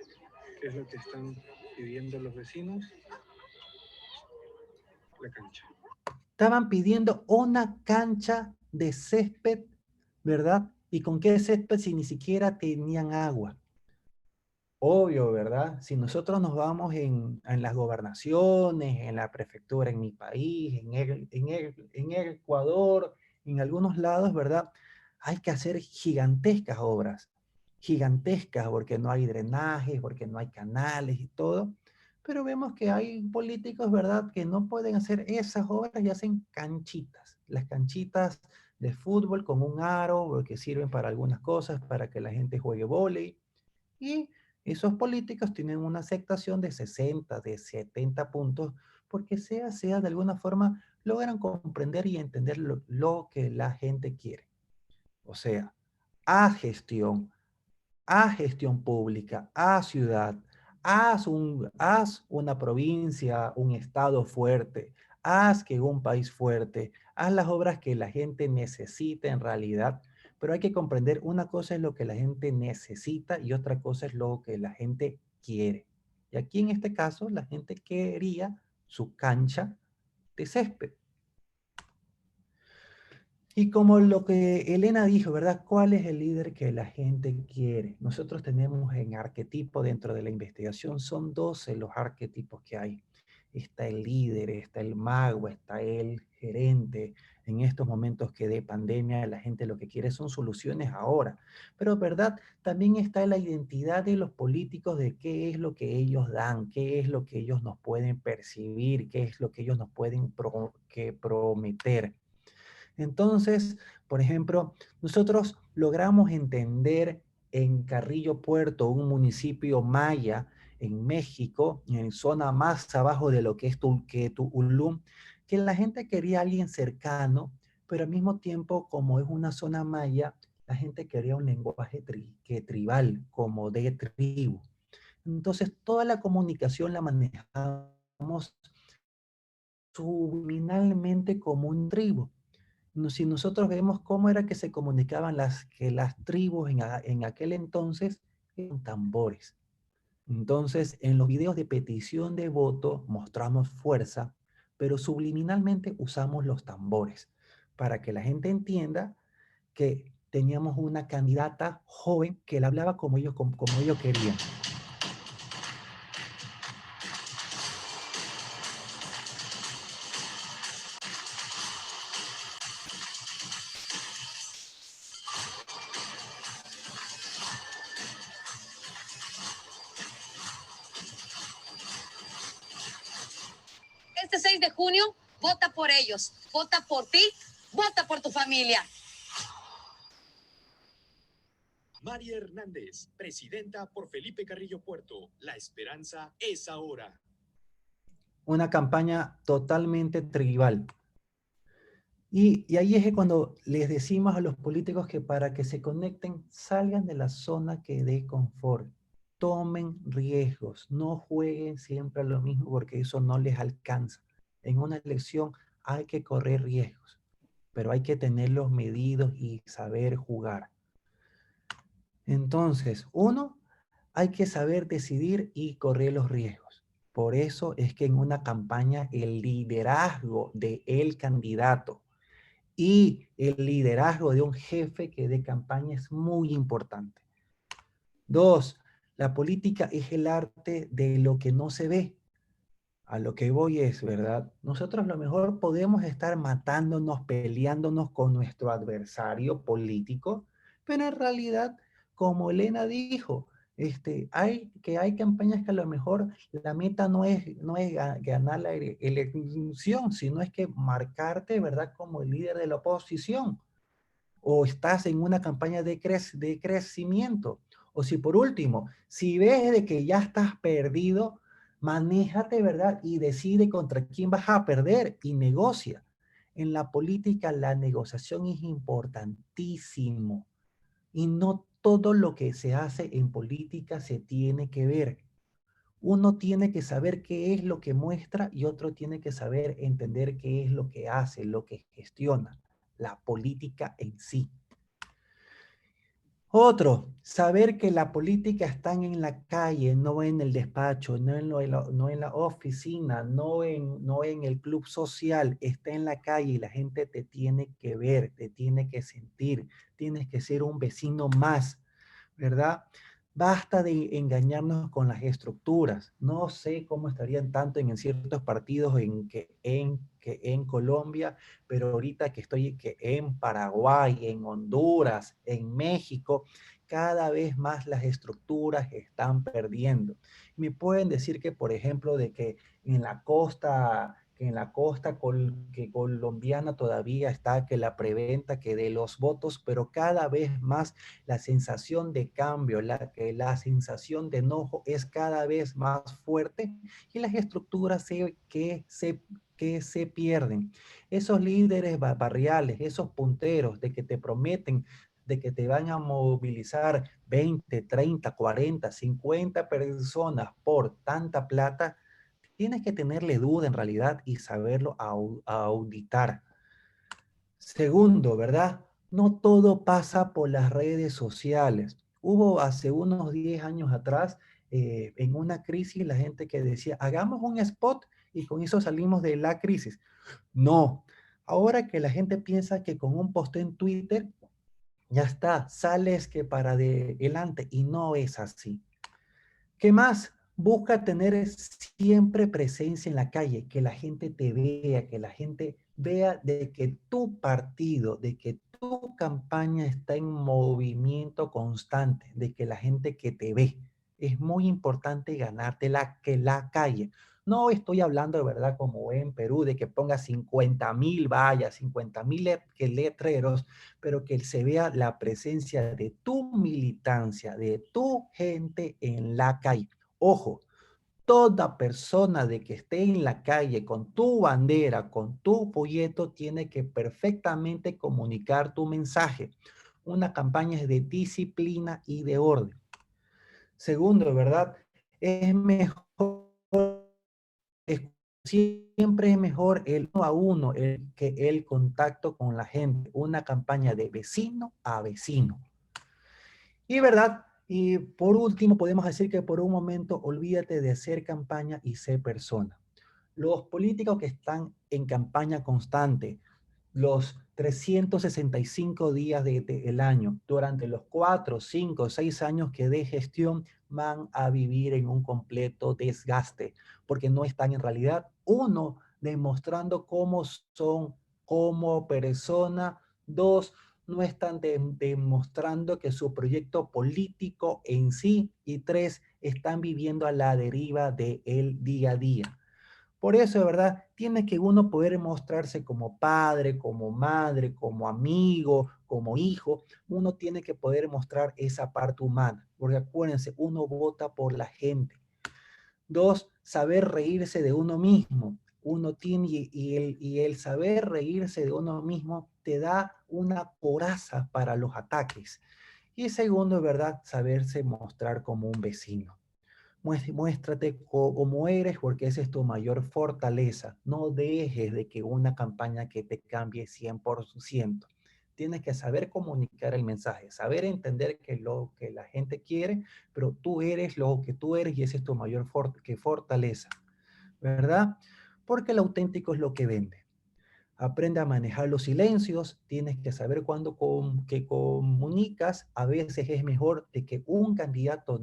¿Qué es lo que están pidiendo los vecinos? La cancha. Estaban pidiendo una cancha de césped, ¿verdad? ¿Y con qué césped si ni siquiera tenían agua? Obvio, ¿verdad? Si nosotros nos vamos en las gobernaciones, en la prefectura, en mi país, en el Ecuador, en algunos lados, ¿verdad? Hay que hacer gigantescas obras, gigantescas, porque no hay drenajes, porque no hay canales y todo. Pero vemos que hay políticos, ¿verdad?, que no pueden hacer esas obras y hacen canchitas. Las canchitas de fútbol con un aro, que sirven para algunas cosas, para que la gente juegue vóley. Y esos políticos tienen una aceptación de 60, de 70 puntos, porque sea de alguna forma logran comprender y entender lo que la gente quiere. O sea, a gestión pública, a ciudad, haz una provincia, un estado fuerte, haz que un país fuerte, haz las obras que la gente necesita en realidad, pero hay que comprender una cosa es lo que la gente necesita y otra cosa es lo que la gente quiere. Y aquí en este caso la gente quería su cancha de césped. Y como lo que Elena dijo, ¿verdad? ¿Cuál es el líder que la gente quiere? Nosotros tenemos en arquetipo dentro de la investigación, son 12 los arquetipos que hay. Está el líder, está el mago, está el gerente. En estos momentos que de pandemia la gente lo que quiere son soluciones ahora. Pero, ¿verdad? También está la identidad de los políticos de qué es lo que ellos dan, qué es lo que ellos nos pueden percibir, qué es lo que ellos nos pueden prometer. Entonces, por ejemplo, nosotros logramos entender en Carrillo Puerto, un municipio maya en México, en zona más abajo de lo que es Tulum, que la gente quería a alguien cercano, pero al mismo tiempo, como es una zona maya, la gente quería un lenguaje tribal, como de tribu. Entonces, toda la comunicación la manejamos subliminalmente como un tribu. Si nosotros vemos cómo era que se comunicaban las tribus en aquel entonces, eran tambores. Entonces, en los videos de petición de voto mostramos fuerza, pero subliminalmente usamos los tambores para que la gente entienda que teníamos una candidata joven que le hablaba como ellos querían. Este 6 de junio, vota por ellos, vota por ti, vota por tu familia. María Hernández, presidenta por Felipe Carrillo Puerto. La esperanza es ahora. Una campaña totalmente tribal. Y ahí es cuando les decimos a los políticos que para que se conecten, salgan de la zona que dé confort, tomen riesgos, no jueguen siempre a lo mismo porque eso no les alcanza. En una elección hay que correr riesgos, pero hay que tenerlos medidos y saber jugar. Entonces, uno, hay que saber decidir y correr los riesgos. Por eso es que en una campaña el liderazgo del candidato y el liderazgo de un jefe que de campaña es muy importante. Dos, la política es el arte de lo que no se ve. A lo que voy es, ¿verdad? Nosotros a lo mejor podemos estar matándonos, peleándonos con nuestro adversario político, pero en realidad, como Elena dijo, hay campañas que a lo mejor la meta no es ganar la elección, sino es que marcarte, ¿verdad?, como el líder de la oposición. O estás en una campaña de crecimiento. O si por último, si ves de que ya estás perdido, manéjate, ¿verdad? Y decide contra quién vas a perder y negocia. En la política la negociación es importantísimo y no todo lo que se hace en política se tiene que ver. Uno tiene que saber qué es lo que muestra y otro tiene que saber entender qué es lo que hace, lo que gestiona, la política en sí. Otro, saber que la política está en la calle, no en el despacho, no en la oficina, no en el club social, está en la calle y la gente te tiene que ver, te tiene que sentir, tienes que ser un vecino más, ¿verdad? Basta de engañarnos con las estructuras. No sé cómo estarían tanto en ciertos partidos que en Colombia, pero ahorita que estoy que en Paraguay, en Honduras, en México, cada vez más las estructuras están perdiendo. Me pueden decir que, por ejemplo, de que en la costa que colombiana todavía está que la preventa que de los votos, pero cada vez más la sensación de cambio, la sensación de enojo es cada vez más fuerte y las estructuras que se pierden. Esos líderes barriales, esos punteros de que te prometen de que te van a movilizar 20, 30, 40, 50 personas por tanta plata, tienes que tenerle duda en realidad y saberlo auditar. Segundo, ¿verdad? No todo pasa por las redes sociales. Hubo hace unos 10 años atrás, en una crisis, la gente que decía, hagamos un spot y con eso salimos de la crisis. No. Ahora que la gente piensa que con un post en Twitter, ya está, sales que para adelante y no es así. ¿Qué más? Busca tener siempre presencia en la calle, que la gente te vea, que la gente vea de que tu partido, de que tu campaña está en movimiento constante, de que la gente que te ve. Es muy importante ganarte la calle. No estoy hablando de verdad como en Perú, de que ponga 50,000 vallas, 50,000 letreros, pero que se vea la presencia de tu militancia, de tu gente en la calle. Ojo, toda persona de que esté en la calle con tu bandera, con tu folleto, tiene que perfectamente comunicar tu mensaje. Una campaña es de disciplina y de orden. Segundo, ¿verdad? Es mejor siempre es mejor el uno a uno que el contacto con la gente, una campaña de vecino a vecino. Y verdad, y por último podemos decir que por un momento olvídate de hacer campaña y ser persona. Los políticos que están en campaña constante, los 365 días del año, durante los 4, 5, 6 años que de gestión, van a vivir en un completo desgaste, porque no están en realidad, uno, demostrando cómo son como persona, dos, no están demostrando que su proyecto político en sí, y tres, están viviendo a la deriva del día a día. Por eso, de verdad, tiene que uno poder mostrarse como padre, como madre, como amigo, como hijo. Uno tiene que poder mostrar esa parte humana, porque acuérdense, uno vota por la gente. Dos, saber reírse de uno mismo. Uno tiene, y el saber reírse de uno mismo te da una coraza para los ataques. Y segundo, de verdad, saberse mostrar como un vecino. Muéstrate como eres porque esa es tu mayor fortaleza. No dejes de que una campaña que te cambie 100%. Tienes que saber comunicar el mensaje, saber entender que lo que la gente quiere, pero tú eres lo que tú eres y esa es tu mayor fortaleza, ¿verdad? Porque el auténtico es lo que vende. Aprende a manejar los silencios, tienes que saber cuándo que comunicas, a veces es mejor de que un candidato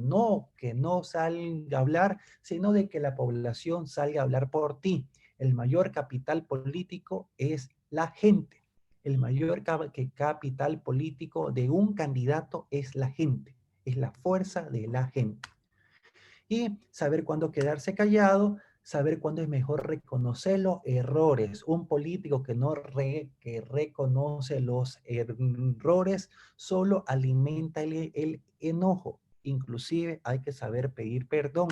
que no salga a hablar, sino de que la población salga a hablar por ti. El mayor capital político es la gente. El mayor capital político de un candidato es la gente, es la fuerza de la gente. Y saber cuándo quedarse callado, saber cuándo es mejor reconocer los errores. Un político que no que reconoce los errores solo alimenta el enojo. Inclusive hay que saber pedir perdón.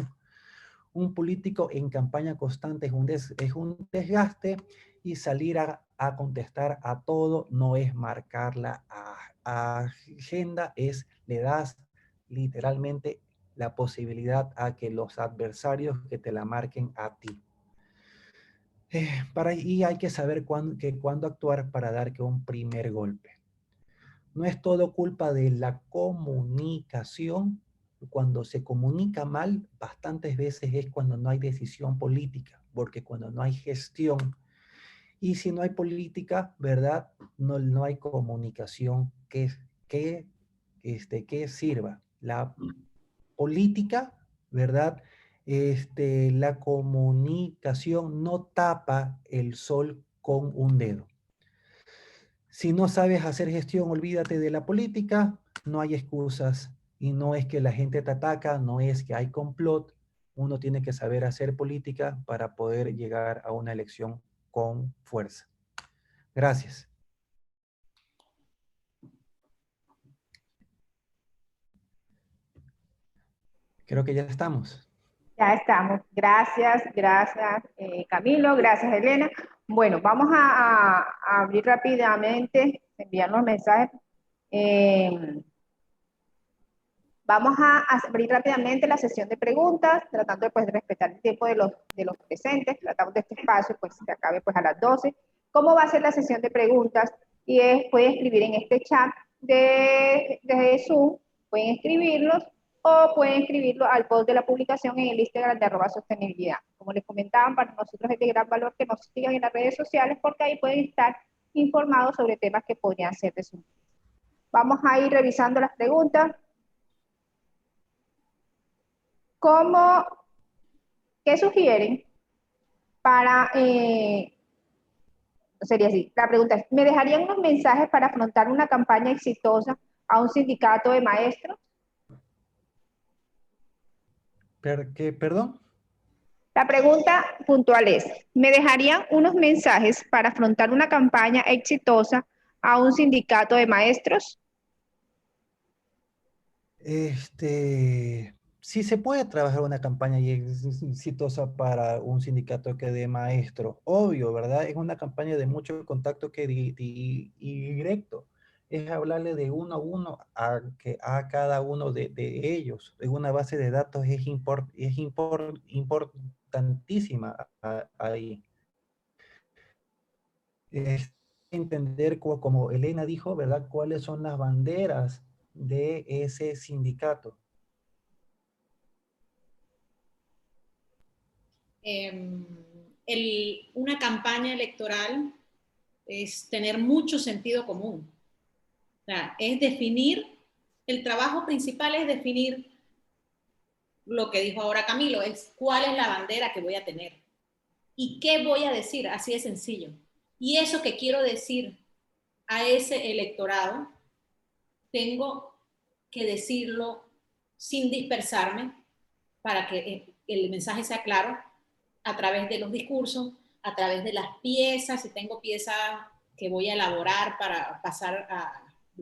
Un político en campaña constante es un desgaste y salir a contestar a todo no es marcar la agenda, le das literalmente la posibilidad a que los adversarios que te la marquen a ti. Y hay que saber cuándo actuar para dar que un primer golpe. no es todo culpa de la comunicación. Cuando se comunica mal, bastantes veces es cuando no hay decisión política, porque cuando no hay gestión, y si no hay política, ¿verdad? No hay comunicación que sirva. La política, ¿verdad? La comunicación no tapa el sol con un dedo. Si no sabes hacer gestión, olvídate de la política, no hay excusas. Y no es que la gente te ataca, no es que hay complot. Uno tiene que saber hacer política para poder llegar a una elección con fuerza. Gracias. Creo que ya estamos. Ya estamos. Gracias, gracias Camilo, gracias Elena. Bueno, vamos a abrir rápidamente, enviar los mensajes. Vamos a abrir rápidamente la sesión de preguntas, tratando de, pues, de respetar el tiempo de los presentes. Tratamos de este espacio, pues, que acabe pues, a las 12. ¿Cómo va a ser la sesión de preguntas? Y pueden escribir en este chat de Zoom, pueden escribirlos o pueden escribirlo al post de la publicación en el Instagram de @sostenibilidad. Como les comentaban, para nosotros es de gran valor que nos sigan en las redes sociales porque ahí pueden estar informados sobre temas que podrían ser de su interés. Vamos a ir revisando las preguntas. ¿Qué sugieren para, sería así, la pregunta es, ¿me dejarían unos mensajes para afrontar una campaña exitosa a un sindicato de maestros? ¿Perdón? La pregunta puntual es, ¿me dejarían unos mensajes para afrontar una campaña exitosa a un sindicato de maestros? Sí se puede trabajar una campaña exitosa para un sindicato que de maestros, obvio, ¿verdad? Es una campaña de mucho contacto que directo. Es hablarle de uno a uno a cada uno de ellos. En una base de datos es importantísima ahí. Es entender, como Elena dijo, ¿verdad? ¿Cuáles son las banderas de ese sindicato? Una campaña electoral es tener mucho sentido común. O sea, es definir, el trabajo principal es definir lo que dijo ahora Camilo, es cuál es la bandera que voy a tener y qué voy a decir, así de sencillo. Y eso que quiero decir a ese electorado, tengo que decirlo sin dispersarme para que el mensaje sea claro a través de los discursos, a través de las piezas, si tengo piezas que voy a elaborar para pasar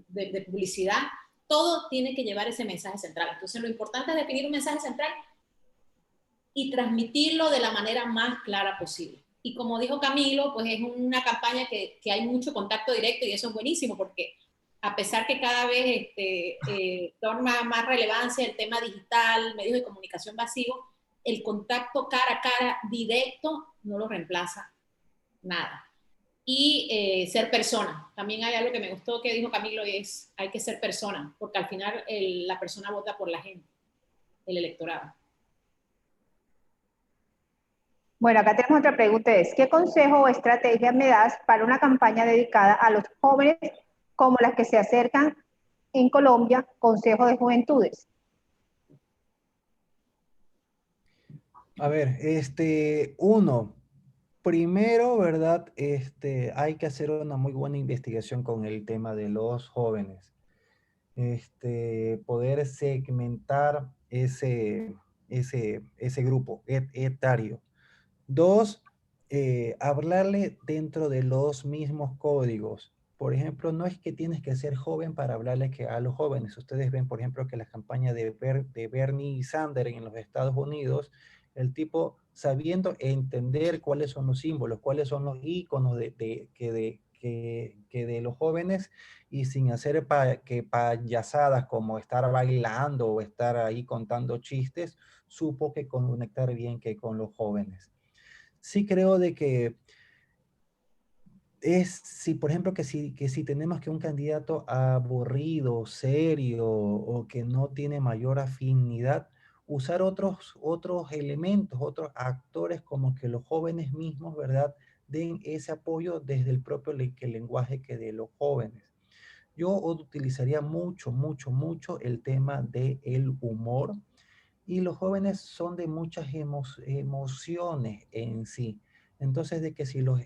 de publicidad, todo tiene que llevar ese mensaje central. Entonces lo importante es definir un mensaje central y transmitirlo de la manera más clara posible. Y como dijo Camilo, pues es una campaña que hay mucho contacto directo y eso es buenísimo porque a pesar que cada vez toma más relevancia el tema digital, medios de comunicación masivos, el contacto cara a cara directo no lo reemplaza nada. Y ser persona. También hay algo que me gustó que dijo Camilo, es hay que ser persona, porque al final la persona vota por la gente, el electorado. Bueno, acá tenemos otra pregunta, es, ¿qué consejo o estrategia me das para una campaña dedicada a los jóvenes como las que se acercan en Colombia, Consejo de Juventudes? A ver, primero, ¿verdad? Hay que hacer una muy buena investigación con el tema de los jóvenes. Poder segmentar ese grupo etario. Dos, hablarle dentro de los mismos códigos. Por ejemplo, no es que tienes que ser joven para hablarle a los jóvenes. Ustedes ven, por ejemplo, que la campaña de Bernie Sanders en los Estados Unidos, el tipo sabiendo entender cuáles son los símbolos, cuáles son los íconos que de los jóvenes y sin hacer payasadas como estar bailando o estar ahí contando chistes, supo que conectar bien que con los jóvenes. Sí creo de que es si, por ejemplo, que si tenemos que un candidato aburrido, serio o que no tiene mayor afinidad, usar otros elementos, otros actores como que los jóvenes mismos, ¿verdad? Den ese apoyo desde el propio lenguaje que de los jóvenes. Yo utilizaría mucho el tema del humor y los jóvenes son de muchas emociones en sí. Entonces, de que si los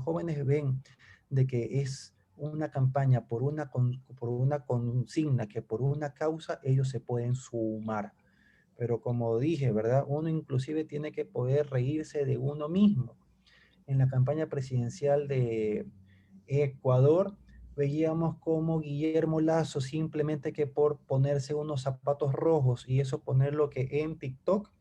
jóvenes ven de que es una campaña por una consigna, que por una causa, ellos se pueden sumar. Pero como dije, ¿verdad? Uno inclusive tiene que poder reírse de uno mismo. En la campaña presidencial de Ecuador, veíamos como Guillermo Lazo, simplemente que por ponerse unos zapatos rojos y eso ponerlo que en TikTok,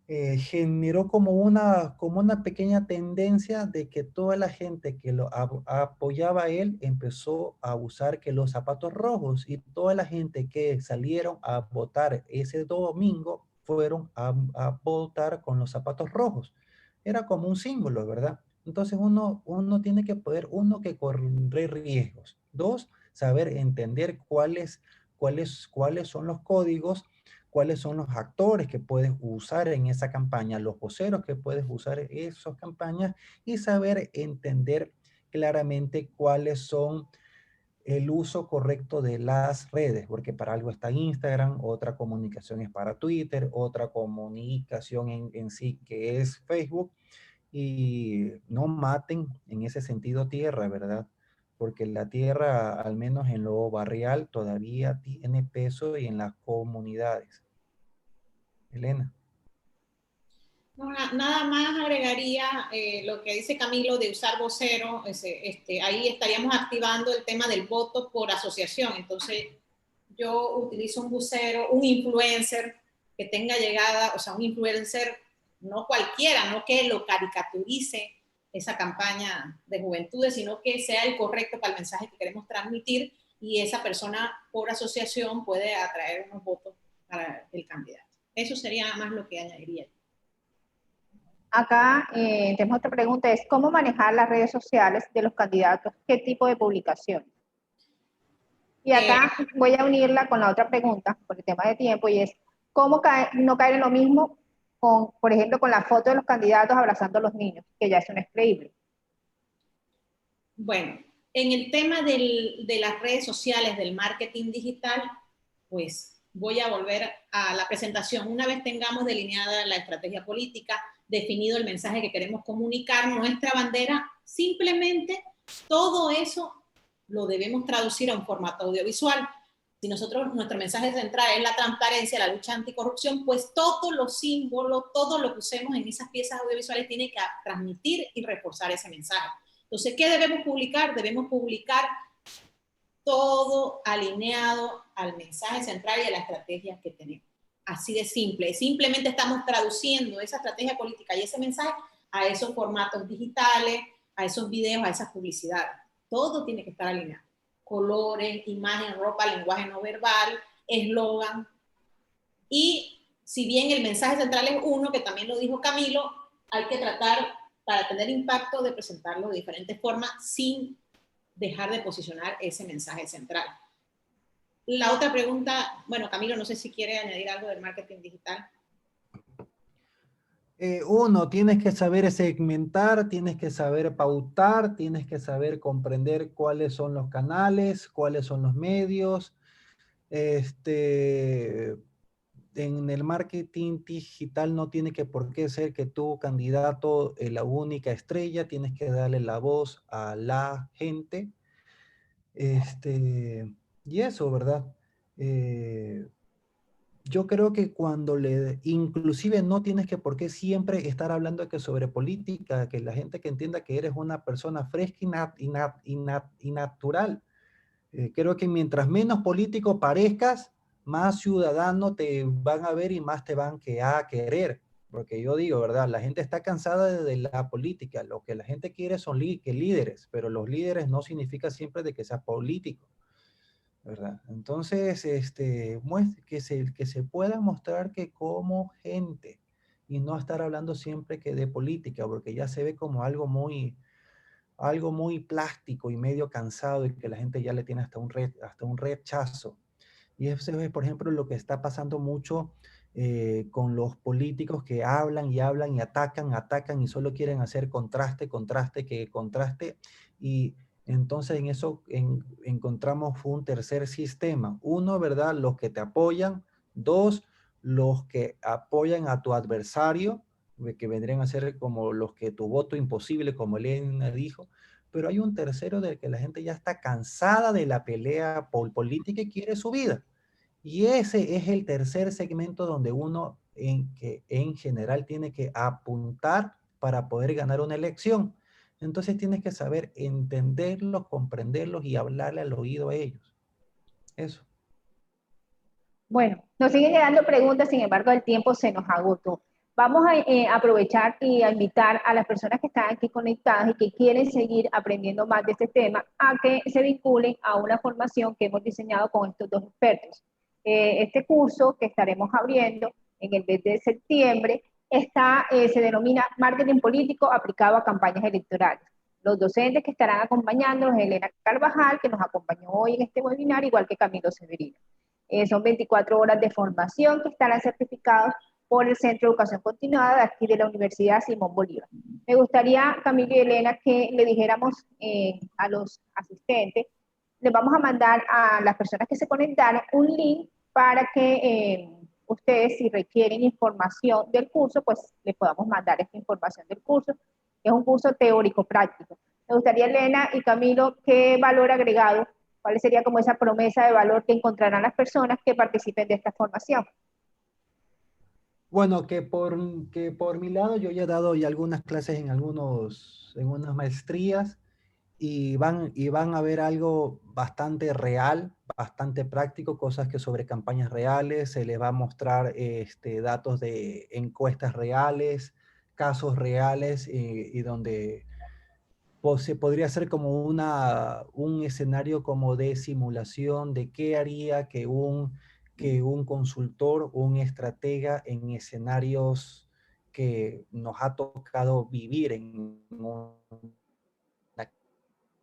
generó como una pequeña tendencia de que toda la gente que apoyaba a él empezó a usar que los zapatos rojos y toda la gente que salieron a votar ese domingo fueron a votar con los zapatos rojos. Era como un símbolo, ¿verdad? Entonces uno tiene que poder, uno, que correr riesgos. Dos, saber entender cuáles son los códigos, cuáles son los actores que puedes usar en esa campaña, los voceros que puedes usar en esas campañas y saber entender claramente cuáles son el uso correcto de las redes, porque para algo está Instagram, otra comunicación es para Twitter, otra comunicación en sí que es Facebook, y no maten en ese sentido tierra, ¿verdad? Porque la tierra, al menos en lo barrial, todavía tiene peso y en las comunidades. Elena. No, nada más agregaría lo que dice Camilo de usar vocero. Ahí estaríamos activando el tema del voto por asociación. Entonces, yo utilizo un vocero, un influencer que tenga llegada, o sea, un influencer no cualquiera, no que lo caricaturice esa campaña de juventudes, sino que sea el correcto para el mensaje que queremos transmitir y esa persona por asociación puede atraer unos votos para el candidato. Eso sería más lo que añadiría. Acá tenemos otra pregunta, es ¿cómo manejar las redes sociales de los candidatos? ¿Qué tipo de publicación? Y acá voy a unirla con la otra pregunta, por el tema de tiempo, y es ¿cómo no caer en lo mismo, con, por ejemplo, con la foto de los candidatos abrazando a los niños, que ya eso no es creíble? Bueno, en el tema de las redes sociales, del marketing digital, pues voy a volver a la presentación. Una vez tengamos delineada la estrategia política, definido el mensaje que queremos comunicar, nuestra bandera, simplemente todo eso lo debemos traducir a un formato audiovisual. Si nuestro mensaje central es la transparencia, la lucha anticorrupción, pues todos los símbolos, todo lo que usemos en esas piezas audiovisuales tiene que transmitir y reforzar ese mensaje. Entonces, ¿qué debemos publicar? Debemos publicar todo alineado al mensaje central y a la estrategia que tenemos. Así de simple. Simplemente estamos traduciendo esa estrategia política y ese mensaje a esos formatos digitales, a esos videos, a esas publicidades. Todo tiene que estar alineado. Colores, imagen, ropa, lenguaje no verbal, eslogan. Y si bien el mensaje central es uno, que también lo dijo Camilo, hay que tratar, para tener impacto, de presentarlo de diferentes formas sin dejar de posicionar ese mensaje central. La otra pregunta, bueno, Camilo, no sé si quiere añadir algo del marketing digital. Uno, tienes que saber segmentar, tienes que saber pautar, tienes que saber comprender cuáles son los canales, cuáles son los medios. En el marketing digital no tiene que por qué ser que tu candidato es la única estrella, tienes que darle la voz a la gente. Y eso, ¿verdad? Yo creo que inclusive no tienes que por qué siempre estar hablando que sobre política, que la gente que entienda que eres una persona fresca y natural. Creo que mientras menos político parezcas, más ciudadano te van a ver y más te van a querer. Porque yo digo, ¿verdad? La gente está cansada de la política. Lo que la gente quiere son líderes, pero los líderes no significa siempre de que seas político, ¿verdad? Entonces, que se pueda mostrar que como gente y no estar hablando siempre que de política, porque ya se ve como algo muy, algo muy plástico y medio cansado y que la gente ya le tiene hasta un rechazo. Y eso es, por ejemplo, lo que está pasando mucho con los políticos que hablan y hablan y atacan, atacan y solo quieren hacer contraste, contraste, que contraste. Y entonces en eso encontramos un tercer sistema. Uno, ¿verdad? Los que te apoyan. Dos, los que apoyan a tu adversario, que vendrían a ser como los que tu voto imposible, como Elena dijo. Pero hay un tercero del que la gente ya está cansada de la pelea política y quiere su vida. Y ese es el tercer segmento donde uno en general tiene que apuntar para poder ganar una elección. Entonces tienes que saber entenderlos, comprenderlos y hablarle al oído a ellos. Eso. Bueno, nos siguen llegando preguntas, sin embargo, el tiempo se nos agotó. Vamos a aprovechar y a invitar a las personas que están aquí conectadas y que quieren seguir aprendiendo más de este tema a que se vinculen a una formación que hemos diseñado con estos dos expertos. Este curso que estaremos abriendo en el mes de septiembre se denomina Marketing Político aplicado a campañas electorales. Los docentes que estarán acompañándonos, Elena Carvajal, que nos acompañó hoy en este webinar, igual que Camilo Severino. Son 24 horas de formación que estarán certificados por el Centro de Educación Continuada de aquí de la Universidad Simón Bolívar. Me gustaría, Camilo y Elena, que le dijéramos a los asistentes, les vamos a mandar a las personas que se conectaron un link para que ustedes, si requieren información del curso, pues les podamos mandar esta información del curso. Es un curso teórico-práctico. Me gustaría, Elena y Camilo, ¿qué valor agregado, cuál sería como esa promesa de valor que encontrarán las personas que participen de esta formación? Bueno, que por mi lado yo ya he dado ya algunas clases en en unas maestrías y van a ver algo bastante real, bastante práctico, cosas que sobre campañas reales, se les va a mostrar datos de encuestas reales, casos reales y donde se podría hacer como un escenario como de simulación de qué haría que un consultor, un estratega en escenarios que nos ha tocado vivir en una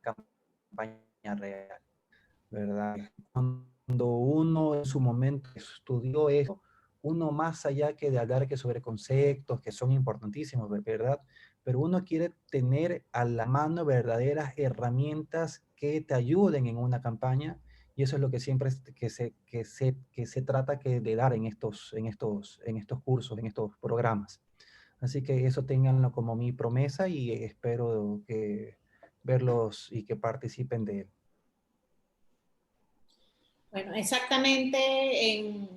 campaña real, ¿verdad? Cuando uno en su momento estudió eso, uno más allá que de hablar que sobre conceptos que son importantísimos, ¿verdad? Pero uno quiere tener a la mano verdaderas herramientas que te ayuden en una campaña y eso es lo que siempre que se trata de dar en estos cursos, en estos programas. Así que eso ténganlo como mi promesa y espero que verlos y que participen de él. Bueno, exactamente en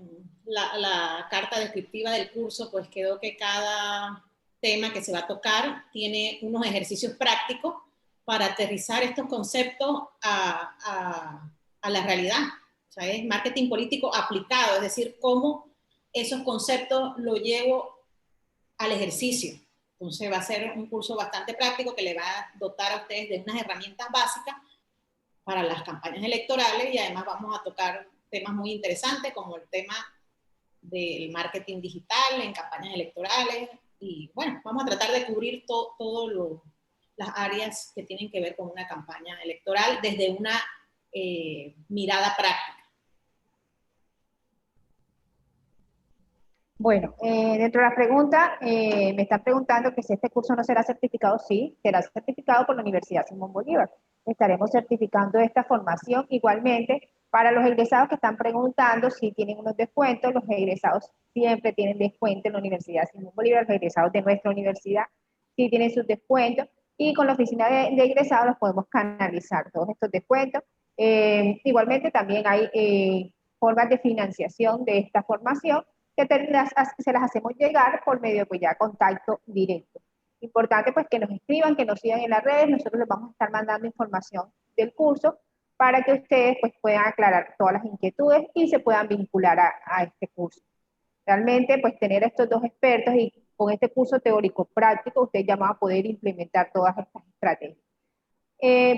la carta descriptiva del curso, pues quedó que cada tema que se va a tocar tiene unos ejercicios prácticos para aterrizar estos conceptos a la realidad. O sea, es marketing político aplicado, es decir, cómo esos conceptos los llevo al ejercicio. Entonces va a ser un curso bastante práctico que le va a dotar a ustedes de unas herramientas básicas para las campañas electorales y además vamos a tocar temas muy interesantes como el tema del marketing digital en campañas electorales y bueno, vamos a tratar de cubrir todas las áreas que tienen que ver con una campaña electoral desde una mirada práctica. Bueno, dentro de la pregunta, me están preguntando que si este curso no será certificado. Sí, será certificado por la Universidad Simón Bolívar. Estaremos certificando esta formación igualmente. Para los egresados que están preguntando si tienen unos descuentos, los egresados siempre tienen descuento en la Universidad Simón Bolívar, los egresados de nuestra universidad sí tienen sus descuentos y con la oficina de egresados los podemos canalizar todos estos descuentos. Igualmente también hay formas de financiación de esta formación que se las hacemos llegar por medio de pues, ya contacto directo. Importante pues que nos escriban, que nos sigan en las redes, nosotros les vamos a estar mandando información del curso para que ustedes pues puedan aclarar todas las inquietudes y se puedan vincular a este curso. Realmente pues tener a estos dos expertos y con este curso teórico práctico ustedes ya van a poder implementar todas estas estrategias.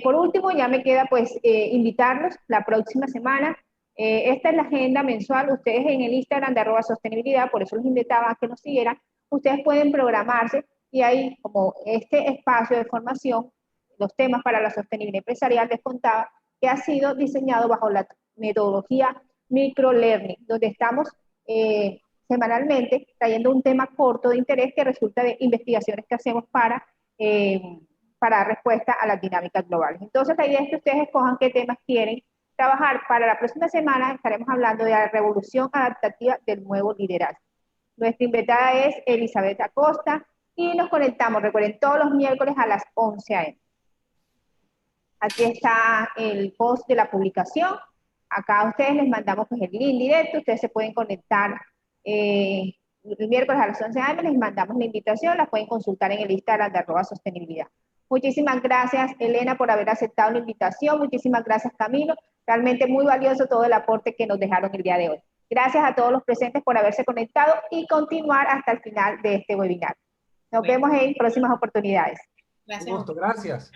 Por último, ya me queda pues invitarlos la próxima semana. Esta es la agenda mensual. Ustedes en el Instagram de @sostenibilidad, por eso los invitaba a que nos siguieran. Ustedes pueden programarse y ahí, como este espacio de formación, los temas para la sostenibilidad empresarial, les contaba que ha sido diseñado bajo la metodología microlearning, donde estamos semanalmente trayendo un tema corto de interés que resulta de investigaciones que hacemos para dar respuesta a las dinámicas globales. Entonces, la idea es que ustedes escojan qué temas quieren trabajar. Para la próxima semana estaremos hablando de la revolución adaptativa del nuevo liderazgo. Nuestra invitada es Elizabeth Acosta y nos conectamos, recuerden, todos los miércoles a las 11 a.m. Aquí está el post de la publicación. Acá a ustedes les mandamos pues, el link directo. Ustedes se pueden conectar el miércoles a las 11 a.m. Les mandamos la invitación. La pueden consultar en el Instagram de @sostenibilidad. Muchísimas gracias, Elena, por haber aceptado la invitación. Muchísimas gracias, Camilo. Realmente muy valioso todo el aporte que nos dejaron el día de hoy. Gracias a todos los presentes por haberse conectado y continuar hasta el final de este webinar. Nos vemos en próximas oportunidades. Gracias. Un gusto, gracias.